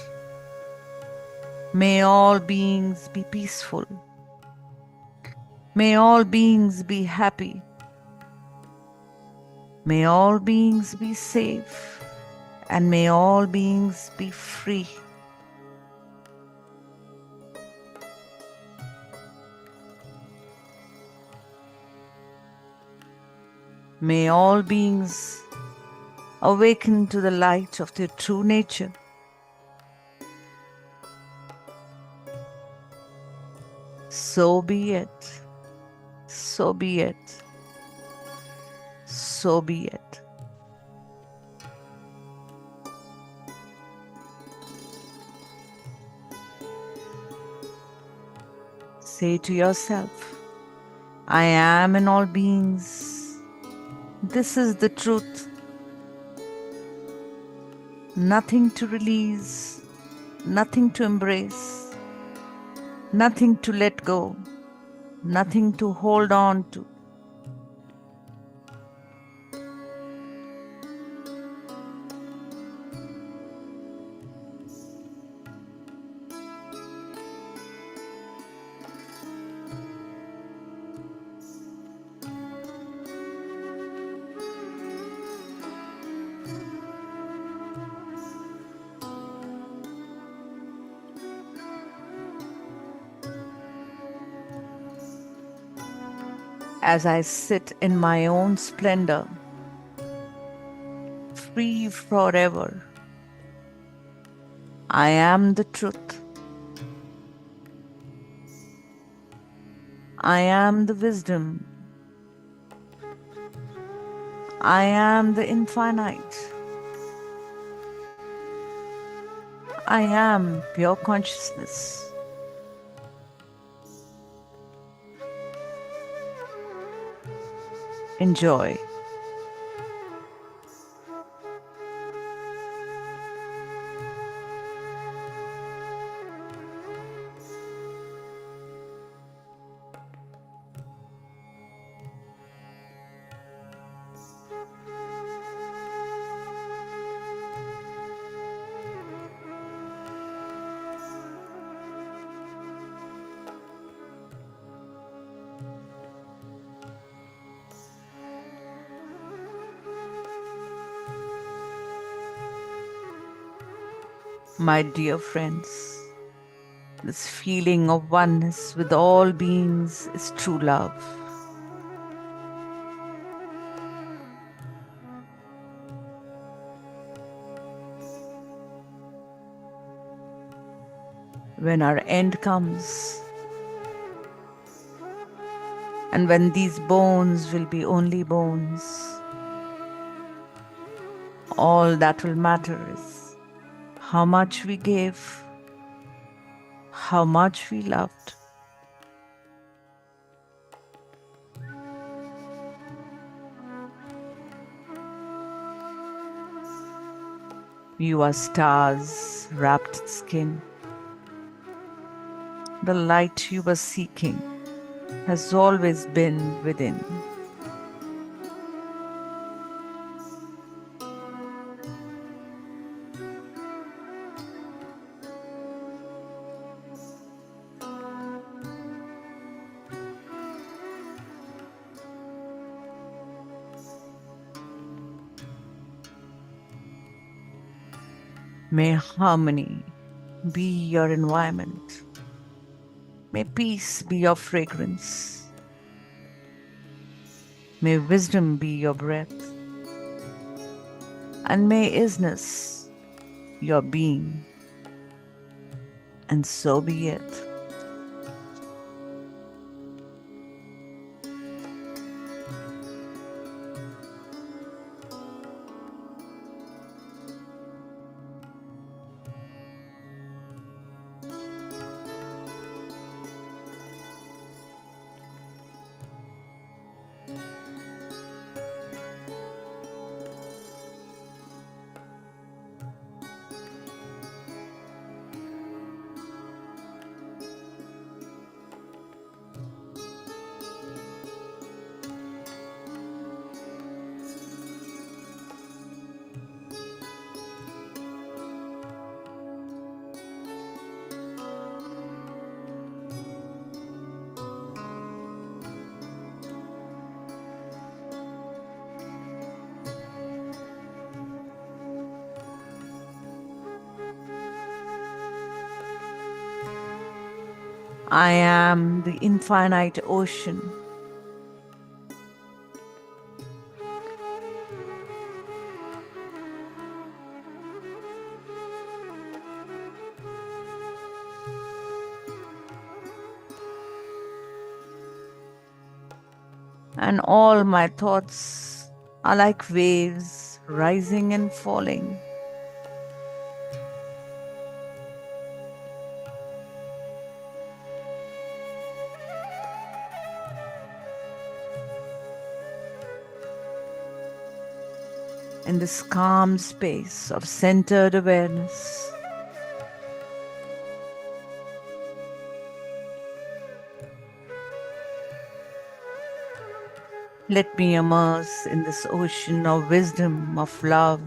May all beings be peaceful. May all beings be happy. May all beings be safe. And may all beings be free. May all beings awaken to the light of their true nature. So be it. So be it. So be it. Say to yourself, I am in all beings. This is the truth. Nothing to release, nothing to embrace, nothing to let go, nothing to hold on to. As I sit in my own splendor, free forever, I am the truth. I am the wisdom. I am the infinite. I am pure consciousness. Enjoy. My dear friends, this feeling of oneness with all beings is true love. When our end comes, and when these bones will be only bones, all that will matter is how much we gave, how much we loved. You are stars wrapped in skin. The light you were seeking has always been within. May harmony be your environment. May peace be your fragrance. May wisdom be your breath. And may isness your being. And so be it. I am the infinite ocean, and all my thoughts are like waves rising and falling. In this calm space of centered awareness. Let me immerse in this ocean of wisdom, of love.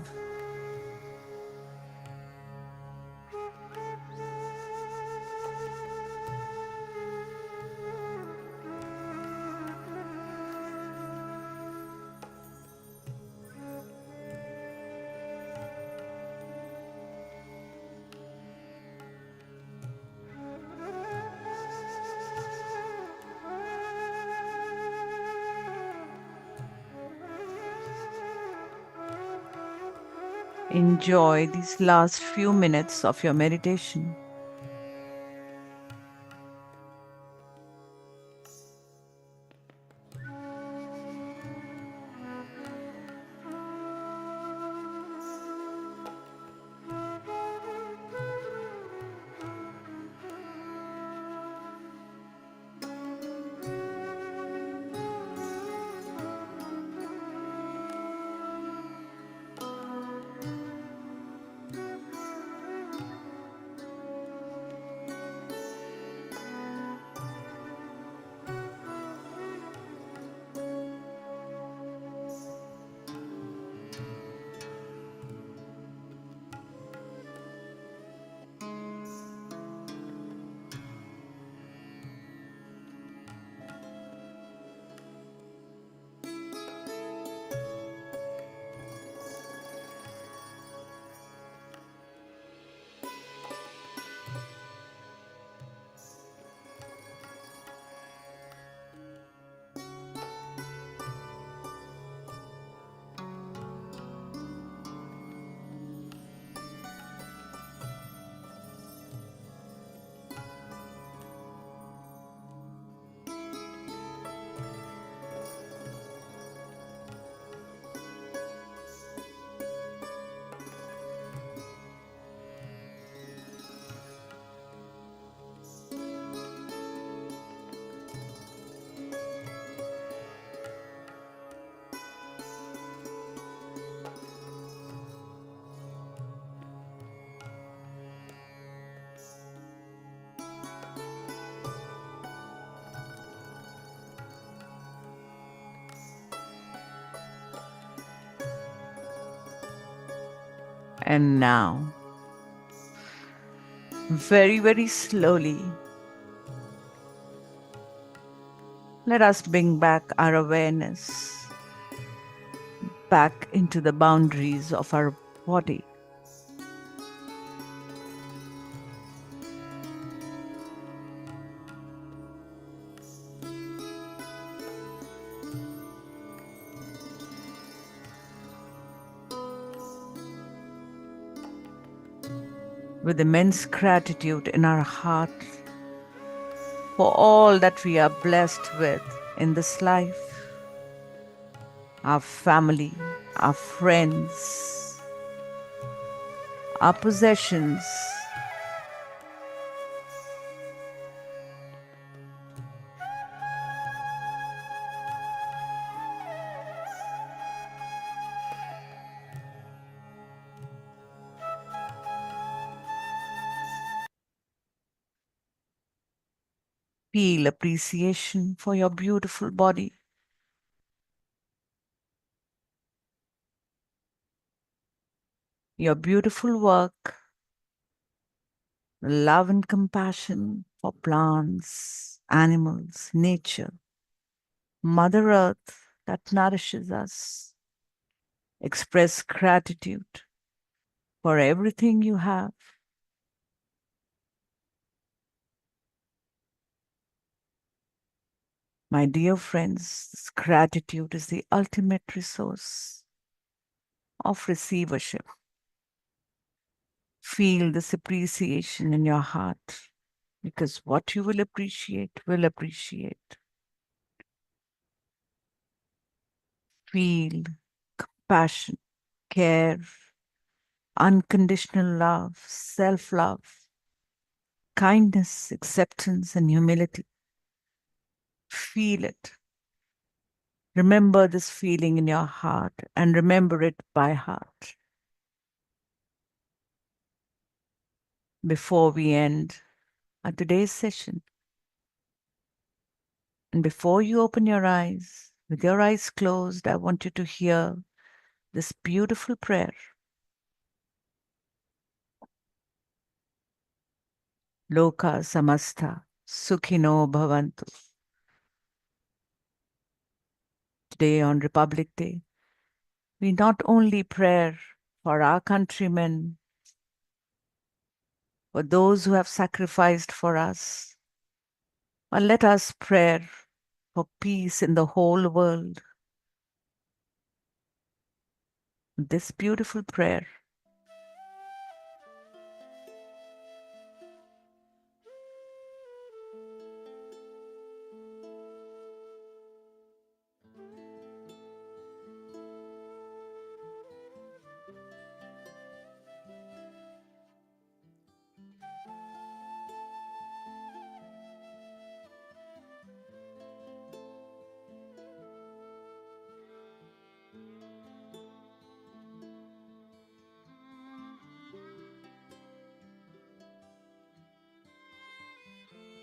Enjoy these last few minutes of your meditation. And now, very, very slowly, let us bring back our awareness back into the boundaries of our body. With immense gratitude in our heart for all that we are blessed with in this life, our family, our friends, our possessions. Feel appreciation for your beautiful body, your beautiful work, love and compassion for plants, animals, nature, Mother Earth that nourishes us. Express gratitude for everything you have. My dear friends, this gratitude is the ultimate resource of receivership. Feel this appreciation in your heart because what you will appreciate will appreciate. Feel compassion, care, unconditional love, self love, kindness, acceptance, and humility. Feel it. Remember this feeling in your heart and remember it by heart. Before we end today's session, and before you open your eyes, with your eyes closed, I want you to hear this beautiful prayer. Loka samasta sukhino bhavantu. Today on Republic Day, we not only pray for our countrymen, for those who have sacrificed for us, but let us pray for peace in the whole world. This beautiful prayer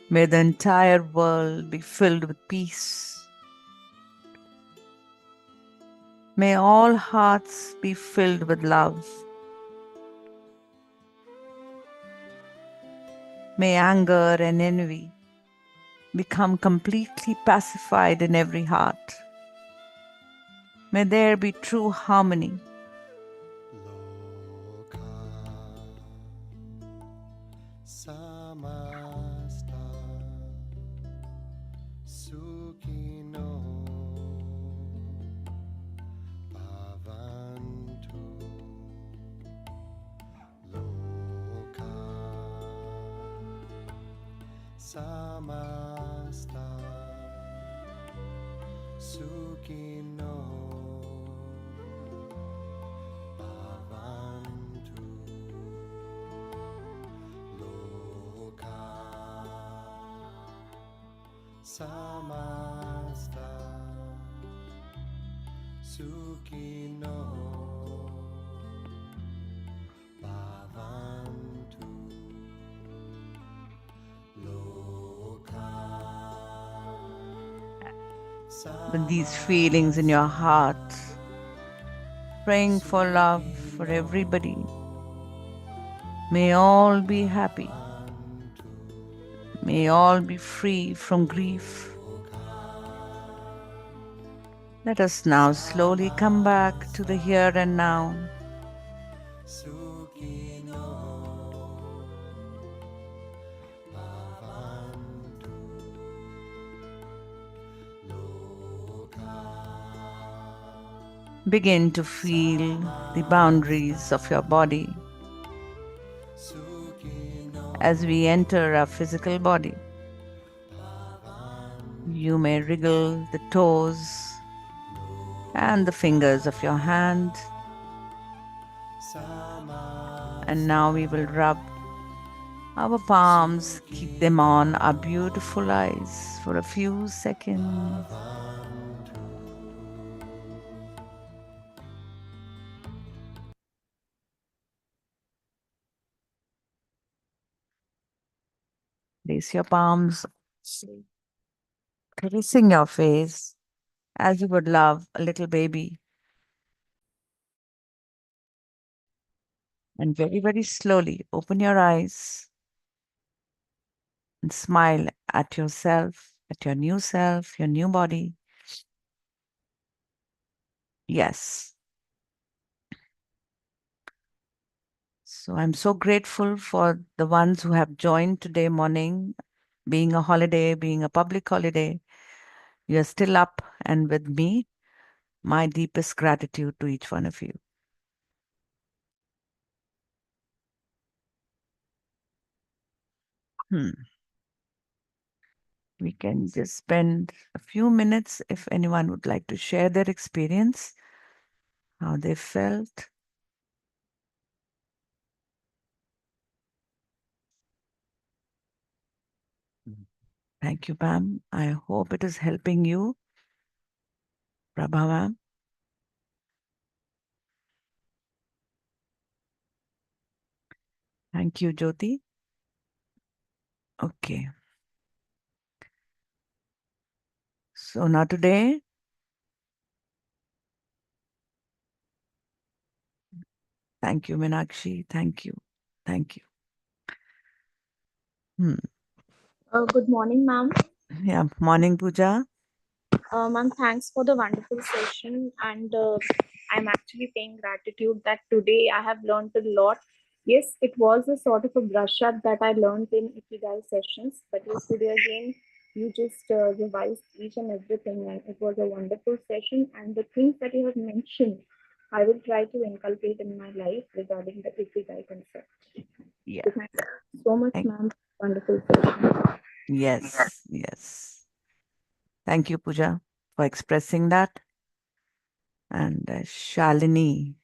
may the entire world be filled with peace. May all hearts be filled with love. May anger and envy become completely pacified in every heart. May there be true harmony. Samasta Sukhino Bhavantu Loka Samasta Sukhino Bhavantu Loka Samasta Sukhino Bhavantu Loka With these feelings in your heart, praying for love for everybody, May all be happy. May all be free from grief. Let us now slowly come back to the here and now. Sukino Bhavantu Loka Begin to feel the boundaries of your body Sukino as we enter our physical body. You may wriggle the toes and the fingers of your hand. Sama And now we will rub our palms, keep them on our beautiful eyes for a few seconds. Place your palms, caressing your face as you would love a little baby. And very, very slowly open your eyes and smile at yourself, at your new self, your new body. Yes. So I'm so grateful for the ones who have joined today morning, being a holiday, being a public holiday. You're still up and with me. My deepest gratitude to each one of you. Hmm. We can just spend a few minutes if anyone would like to share their experience, how they felt. Thank you, Pam. I hope it is helping you, Prabha ma'am. Thank you, Jyoti. Okay. So now today, thank you, Minakshi. Thank you. Thank you. Hmm. Good morning, ma'am. Yeah. Morning, Pooja. Ma'am, thanks for the wonderful session. And I'm actually paying gratitude that today I have learned a lot. Yes, it was a sort of a brush up that I learned in Ikigai sessions, but yes, today again, you just revised each and everything, and it was a wonderful session. And the things that you have mentioned, I will try to inculcate in my life regarding the Ikigai concept. So Yeah. thank you so much, Thank, ma'am. Wonderful session. yes. Yes. Thank you, Pooja, for expressing that. And Shalini.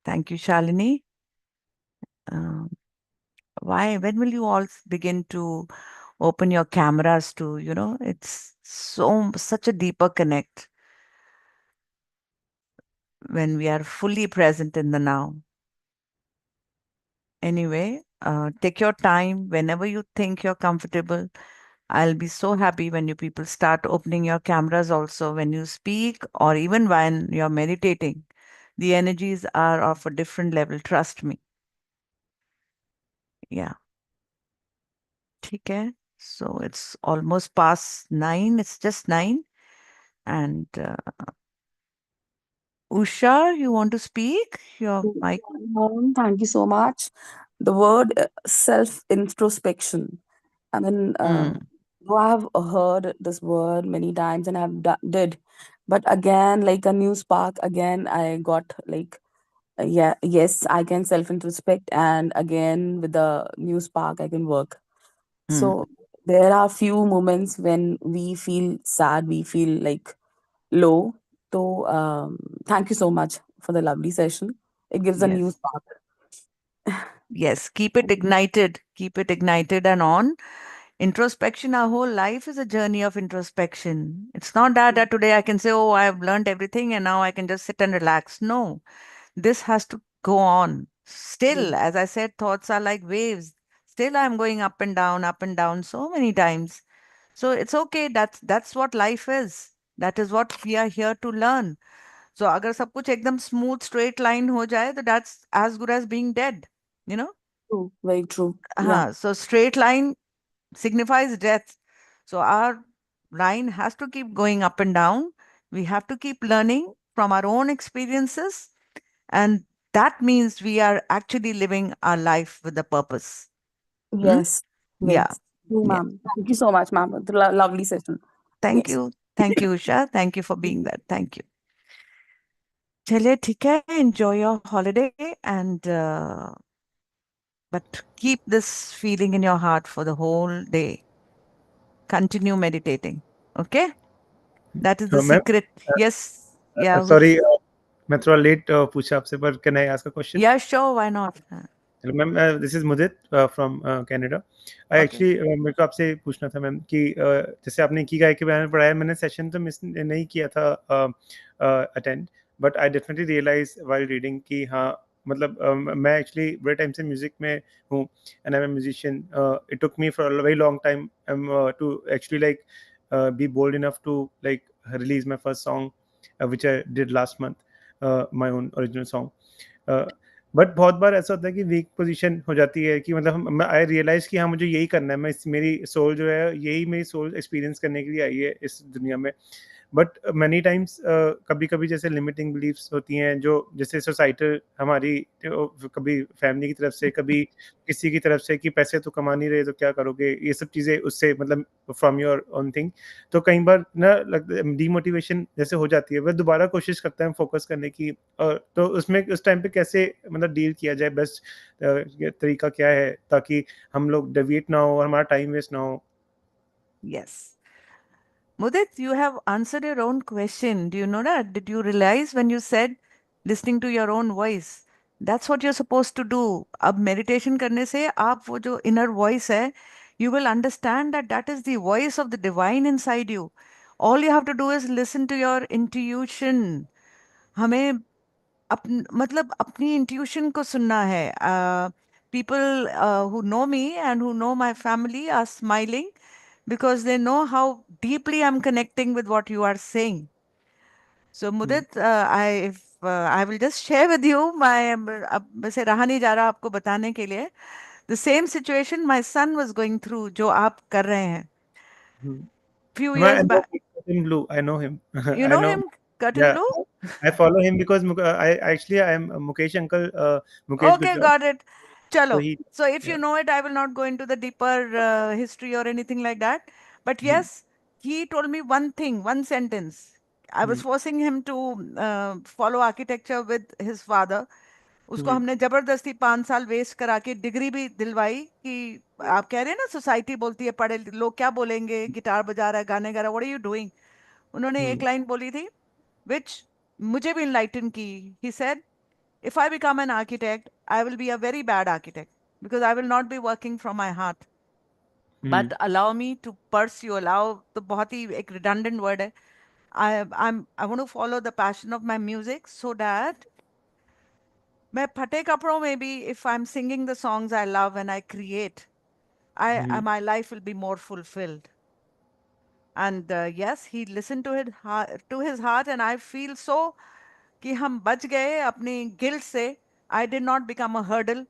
Thank you, Shalini. Um, when will you all begin to open your cameras to, it's such a deeper connect when we are fully present in the now. Anyway, take your time whenever you think you're comfortable. I'll be so happy when you people start opening your cameras also when you speak or even when you're meditating. The energies are of a different level, trust me. Yeah. Okay. So it's almost past 9. It's just 9. And Usha, you want to speak? Your mic. Thank you so much. The word self introspection. I mean, Mm, though I have heard this word many times and I've did, but again, like a new spark, again, I got like, yeah, yes, I can self introspect, and again, with the new spark, I can work. mm, So there are few moments when we feel sad, we feel like low. So thank you so much for the lovely session. It gives a new yes. spark. Yes. Keep it ignited. Keep it ignited and on. Introspection, our whole life is a journey of introspection. It's not that today I can say, oh, I've learned everything and now I can just sit and relax. No, this has to go on. Still, as I said, thoughts are like waves. Still, I'm going up and down so many times. So it's okay. That's what life is. That is what we are here to learn. So अगर सब कुछ एकदम smooth straight line हो जाए, तो that's as good as being dead. You know? True. Very true. Yeah. So straight line signifies death. So our line has to keep going up and down. We have to keep learning from our own experiences. And that means we are actually living our life with a purpose. Hmm? Yes. Yeah. Yes. True, Yeah. ma'am. Thank you so much, ma'am. It's a lovely session. Thank Yes. you. Thank you, Usha. Thank you for being there. Thank you. चलिए ठीक है. Enjoy your holiday and but keep this feeling in your heart for the whole day. Continue meditating. Okay? That is the ma'am secret. Yes. Yeah. Sorry मैं थोड़ा late पूछा आपसे पर can I ask a question Yeah, sure. Why not? Ma'am this is Mudit from Canada I Okay. Actually मेरे को आपसे पूछना था मैम कि जैसे आपने इकिगाई के बारे में पढ़ाया मैंने सेशन तो मिस नहीं किया था attend but I definitely realise while reading कि हाँ मतलब मैं एक्चुअली बड़े टाइम से म्यूजिक में हूँ and I am musician it took me for a very long time to actually like be bold enough to like release my first song which I did last month my own original song but बहुत बार ऐसा होता है कि week position हो जाती है कि मतलब हम आई रियलाइज कि हाँ मुझे यही करना है मैं मेरी सोल जो है यही मेरी सोल एक्सपीरियंस करने के लिए आई है इस दुनिया में बट मैनी टाइम्स कभी कभी जैसे लिमिटिंग बिलीफ्स होती हैं जो जैसे सोसाइटल हमारी कभी फैमिली की तरफ से कभी किसी की तरफ से कि पैसे तो कमा नहीं रहे तो क्या करोगे ये सब चीज़ें उससे मतलब फ्रॉम योर ओन थिंग तो कई बार ना डीमोटिवेशन जैसे हो जाती है वह दोबारा कोशिश करता है फोकस करने की तो उसमें उस टाइम पे कैसे मतलब डील किया जाए बेस्ट तरीका क्या है ताकि हम लोग डेविएट ना हो और हमारा टाइम वेस्ट ना हो Yes. Mudit, you have answered your own question. Do you know that? Did you realize when you said listening to your own voice? That's what you're supposed to do. अब meditation करने से आप वो जो inner voice है, you will understand that that is the voice of the divine inside you. All you have to do is listen to your intuition. हमें मतलब अपनी intuition को सुनना है. People who know me and who know my family are smiling because they know how deeply I'm connecting with what you are saying. So Mudit, I will just share with you my अब वैसे रहा नहीं जा रहा आपको बताने के लिए. The same situation my son was going through जो आप कर रहे हैं. Few No, I years know back. Cut in Blue. I know him. You I know know. him, Cut in Yeah, Blue? I follow him because I am Mukesh uncle, Mukesh Okay, Gujral. got it. So Chalo. he, So if yeah. you know it, I will not go into the deeper history or anything like that. But Hmm, yes, he told me one thing, one sentence. I was hmm, forcing him to follow architecture with his father. उसको hmm, हमने जबरदस्ती 5 साल waste करा के degree भी दिलवाई कि आप कह रहे हैं ना सोसाइटी बोलती है पढ़े लोग क्या बोलेंगे गिटार बजा रहा है गाने गा रहा है व्हाट आर यू डूइंग उन्होंने hmm, एक लाइन बोली थी विच मुझे भी इनलाइटन की he said if I become an architect, I will be a very bad architect because I will not be working from my heart. hmm, But allow me to pursue, allow the बहुत ही एक redundant word है. I want to follow the passion of my music so that मैं फटे कपड़ों में भी if I'm singing the songs I love and I create, hmm, my life will be more fulfilled. And yes, he listened to his heart, and I feel so कि हम बच गए अपनी guilt से. I did not become a hurdle.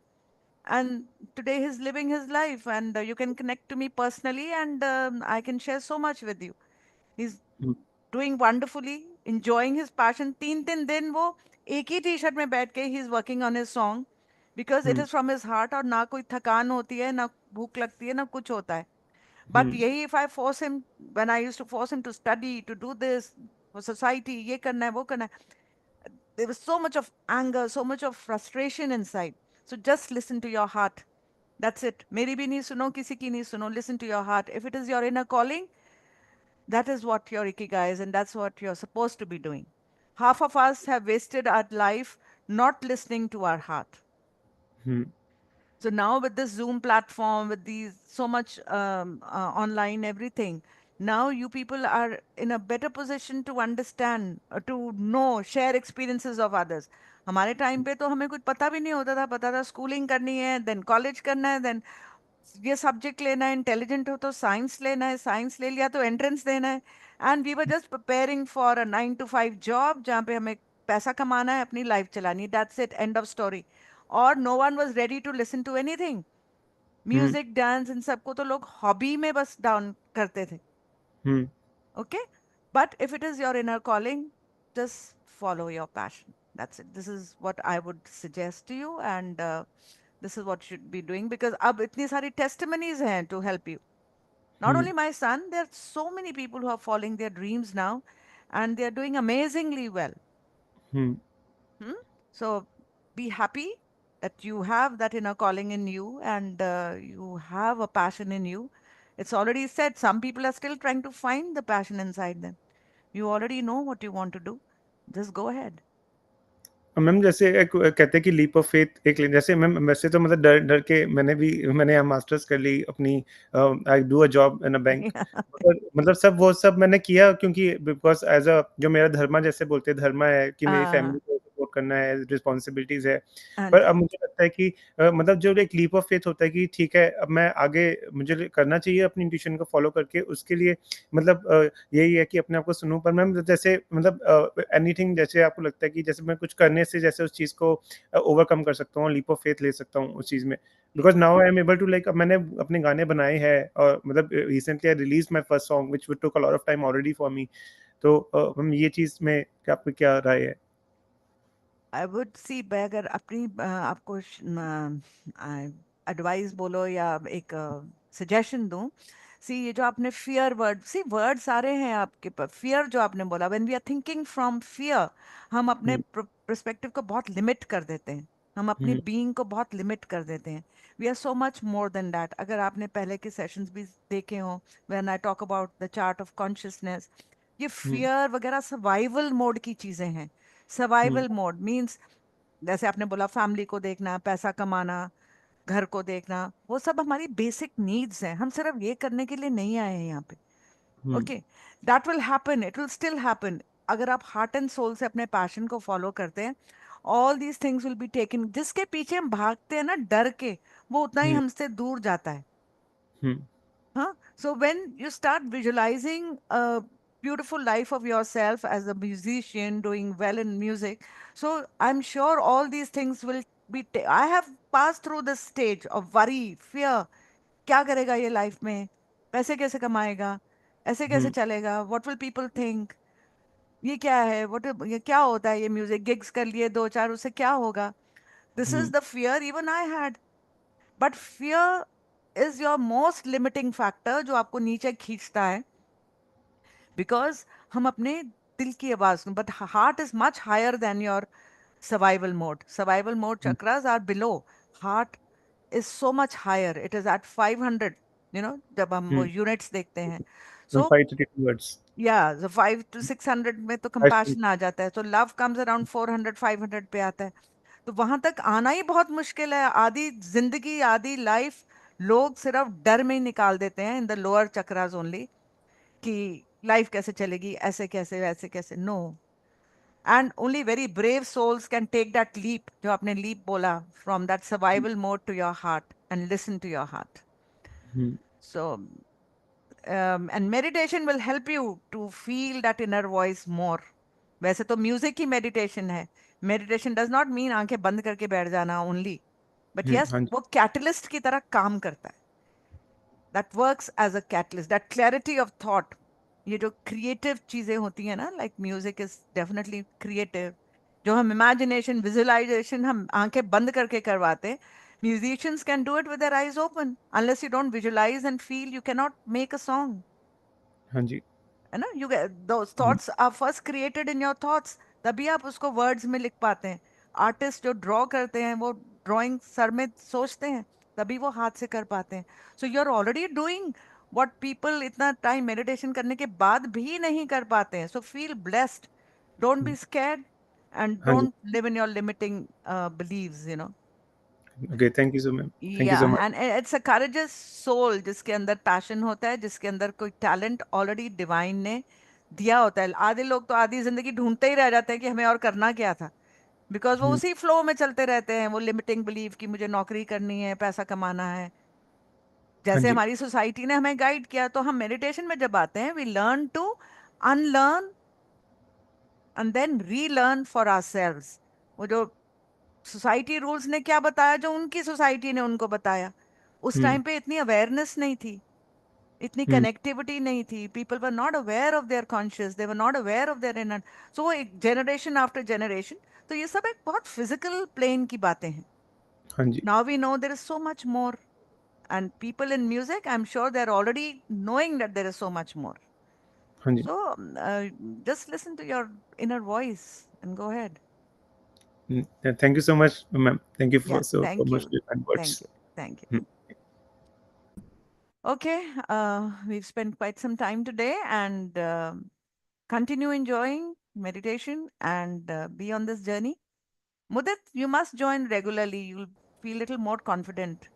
And today he's living his life, and you can connect to me personally, and I can share so much with you. He's hmm, doing wonderfully, enjoying his passion. 3 दिन वो एक ही T shirt में बैठ के he's working on his song because it hmm, is from his heart और ना कोई थकान होती है ना भूख लगती है ना कुछ होता है. But hmm, यही if I force him, when I used to force him to study, to do this for society, ये करना है वो करना है, there was so much of anger, so much of frustration inside. So just listen to your heart. That's it. मेरी भी नहीं सुनो किसी की नहीं सुनो. Listen to your heart. If it is your inner calling, that is what your ikigai is, and that's what you're supposed to be doing. Half of us have wasted our life not listening to our heart. hmm, So now with this Zoom platform, with these so much online everything, now you people are in a better position to understand, to know, share experiences of others. हमारे time पे तो हमें कुछ पता भी नहीं होता था. पता था स्कूलिंग करनी है, देन कॉलेज करना है, देन ये सब्जेक्ट लेना है, इंटेलिजेंट हो तो साइंस लेना है, साइंस ले लिया तो एंट्रेंस देना है. And we were just preparing for a 9 to 5 job जहाँ पे हमें पैसा कमाना है, अपनी लाइफ चलानी है. That's it, end of story. और no one was ready to listen to anything. Hmm music, dance, इन सबको तो लोग हॉबी में बस डाउन करते थे. हम्म Okay, but if it is your inner calling, just follow your passion. That's it. This is what I would suggest to you, and this is what you should be doing, because अब इतनी सारी testimonies हैं to help you. Not hmm only my son, there are so many people who are following their dreams now, and they are doing amazingly well. Hmm Hmm? So be happy that you have that inner calling in you, and you have a passion in you. It's already said, some people are still trying to find the passion inside them. You already know what you want to do. Just go ahead. Ma'am जैसे एक कहते हैं कि leap of faith एक जैसे ma'am वैसे तो मतलब डर डर के मैंने यहाँ मास्टर्स कर ली अपनी. I do a job in a bank. मतलब सब वो सब मैंने किया क्योंकि बिकॉज एज अ जो मेरा धर्मा जैसे बोलते हैं धर्मा है कि मेरी हाँ फैमिली को सपोर्ट करना है, रिस्पॉन्सिबिलिटीज है. हाँ पर जी. अब मुझे लगता है कि मतलब जो एक लीप ऑफ फेथ होता है कि ठीक है अब मैं आगे मुझे करना चाहिए अपनी इंट्यूशन को फॉलो करके उसके लिए मतलब यही है कि अपने आप को सुनूं. पर मैम जैसे मतलब एनीथिंग जैसे आपको लगता है कि जैसे मैं कुछ करने से जैसे उस चीज़ को ओवरकम कर सकता हूँ, लीप ऑफ फेथ ले सकता हूँ उस चीज़ में. Because now I am able to like अब मैंने अपने गाने बनाए हैं और मतलब recently I released my first song which took a lot of time already for me. तो मैम ये चीज़ में आपकी क्या राय है? आई वुड सी, मैं अगर अपनी आपको एडवाइस बोलो या एक सजेशन दूं. सी, ये जो आपने फियर वर्ड, सी वर्ड सारे हैं आपके पास. फियर जो आपने बोला, when we are thinking from fear, हम अपने हुँ, पर्सपेक्टिव को बहुत लिमिट कर देते हैं. हम अपनी हुँ, बीइंग को बहुत लिमिट कर देते हैं. We are so much more than that. अगर आपने पहले के सेशंस भी देखे हो, when I talk about the chart of consciousness, ये हुँ, फियर वगैरह सर्वाइवल मोड की चीजें हैं. हुँ, सर्वाइवल मोड मीन्स, जैसे आपने बोला, फैमिली को देखना, पैसा कमाना, घर को देखना, वो सब हमारी बेसिक नीड्स हैं. हम सिर्फ ये करने के लिए नहीं आए हैं यहाँ पे. Hmm, okay, that will happen, it will still happen. अगर आप हार्ट एंड सोल से अपने पैशन को फॉलो करते हैं, all these things will be taken. जिसके पीछे हम भागते हैं ना डर के, वो उतना ही हुँ, हमसे दूर जाता है. हुँ, Huh? So when you start visualizing a beautiful life of yourself as a musician doing well in music, so I'm sure all these things will be. I have passed through this stage of worry, fear. क्या करेगा ये life में? पैसे कैसे कमाएगा? ऐसे कैसे हुँ, चलेगा? What will people think? ये क्या है? ये क्या होता है? ये म्यूजिक गिग्स कर लिए दो चार, उससे क्या होगा? This is hmm, the fear even I had. But fear is your most limiting factor, जो आपको नीचे खींचता है. बिकॉज हम अपने दिल की आवाज, but heart is much higher than your survival mode. Survival mode hmm, chakras are below. Heart is so much higher, it is at 500. जब हम वो हुँ. यूनिट्स देखते हैं. From so 532 words. या 5 to 600 में तो I see. कंपैशन आ जाता है. तो लव कम्स अराउंड 400 500 पे आता है. तो वहां तक आना ही बहुत मुश्किल है. आधी जिंदगी, आधी लाइफ लोग सिर्फ डर में ही निकाल देते हैं, in the lower chakras only, कि लाइफ कैसे चलेगी, ऐसे कैसे वैसे कैसे. No. And only very brave souls can take that leap, जो आपने लीप बोला, from that survival mode to your heart and listen to your heart. Hmm. So and meditation will help you to feel that inner voice more. वैसे तो music ही meditation है. Meditation does not mean आंखें बंद करके बैठ जाना only, but yes, हाँ जी. वो कैटलिस्ट की तरह काम करता है. That works as a catalyst, that clarity of thought. ये जो क्रिएटिव चीजें होती है ना, like music is definitely creative. जो हम इमेजिनेशन, विजुअलाइजेशन हम आंखें बंद करके करवाते हैं, musicians can do it with their eyes open. Unless you don't visualize and feel, you cannot make a song. हाँ जी. है ना? You get those Hmm. thoughts are first created in your thoughts. तभी आप उसको वर्ड्स में लिख पाते हैं. आर्टिस्ट जो ड्रॉ करते हैं, वो ड्राइंग सर में सोचते हैं, तभी वो हाथ से कर पाते हैं. So you are already doing what people इतना टाइम मेडिटेशन करने के बाद भी नहीं कर पाते हैं. So feel blessed. Don't Hmm. Be scared and हाँ जी. Don't live in your limiting beliefs. Okay, thank you so much. Thank you या so much. And it's a courageous soul, जिसके अंदर पैशन होता है, जिसके अंदर कोई टैलेंट ऑलरेडी डिवाइन ने दिया होता है. आधे लोग तो आधी जिंदगी ढूंढते ही रह जाते हैं कि हमें और करना क्या था. बिकॉज वो Hmm. उसी फ्लो में चलते रहते हैं, वो लिमिटिंग बिलीव कि मुझे नौकरी करनी है, पैसा कमाना है. हाँ जैसे जी. हमारी सोसाइटी ने हमें गाइड किया, तो हम मेडिटेशन में जब आते हैं, we learn to unlearn and then relearn for ourselves. वो जो सोसाइटी रूल्स ने क्या बताया, जो उनकी सोसाइटी ने उनको बताया। उस टाइम पे इतनी अवेयरनेस नहीं थी, इतनी कनेक्टिविटी नहीं थी, people were not aware of their conscious, they were not aware of their inner. So एक जनरेशन आफ्टर जनरेशन, तो ये सब एक बहुत फिजिकल प्लेन की बातें हैं। हाँ जी, now we know there is so much more, and people in music, I'm sure they're already knowing that there is so much more. हाँ जी। So just listen to your inner voice and go ahead. Thank you so much ma'am, thank you Yeah, for so thank much you, kind words. thank you, thank you. Okay, we've spent quite some time today, and continue enjoying meditation and be on this journey. Mudit, you must join regularly. You'll feel a little more confident,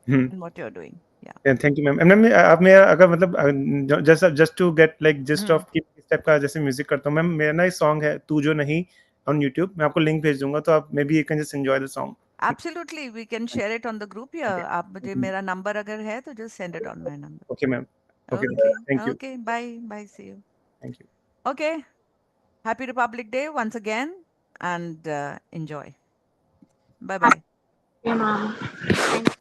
in what you're doing. Yeah. Thank you ma'am. Ma'am आप मेरा अगर मतलब just to get like gist Hmm. Of कि किस type का जैसे music करता हूँ मैम, मेरा ना एक सॉन्ग है तू जो नहीं ऑन यूट्यूब, मैं आपको लिंक भेज दूंगा, तो आप may be you can just enjoy the song. Absolutely, we can share it on the group. Yeah, आप मुझे मेरा number अगर है तो just send it on my number. Okay ma'am, okay, Okay, thank you, okay, bye, bye, see you. Thank you. Okay, Happy Republic Day once again, and enjoy. Bye bye. Yeah, ma'am. Thank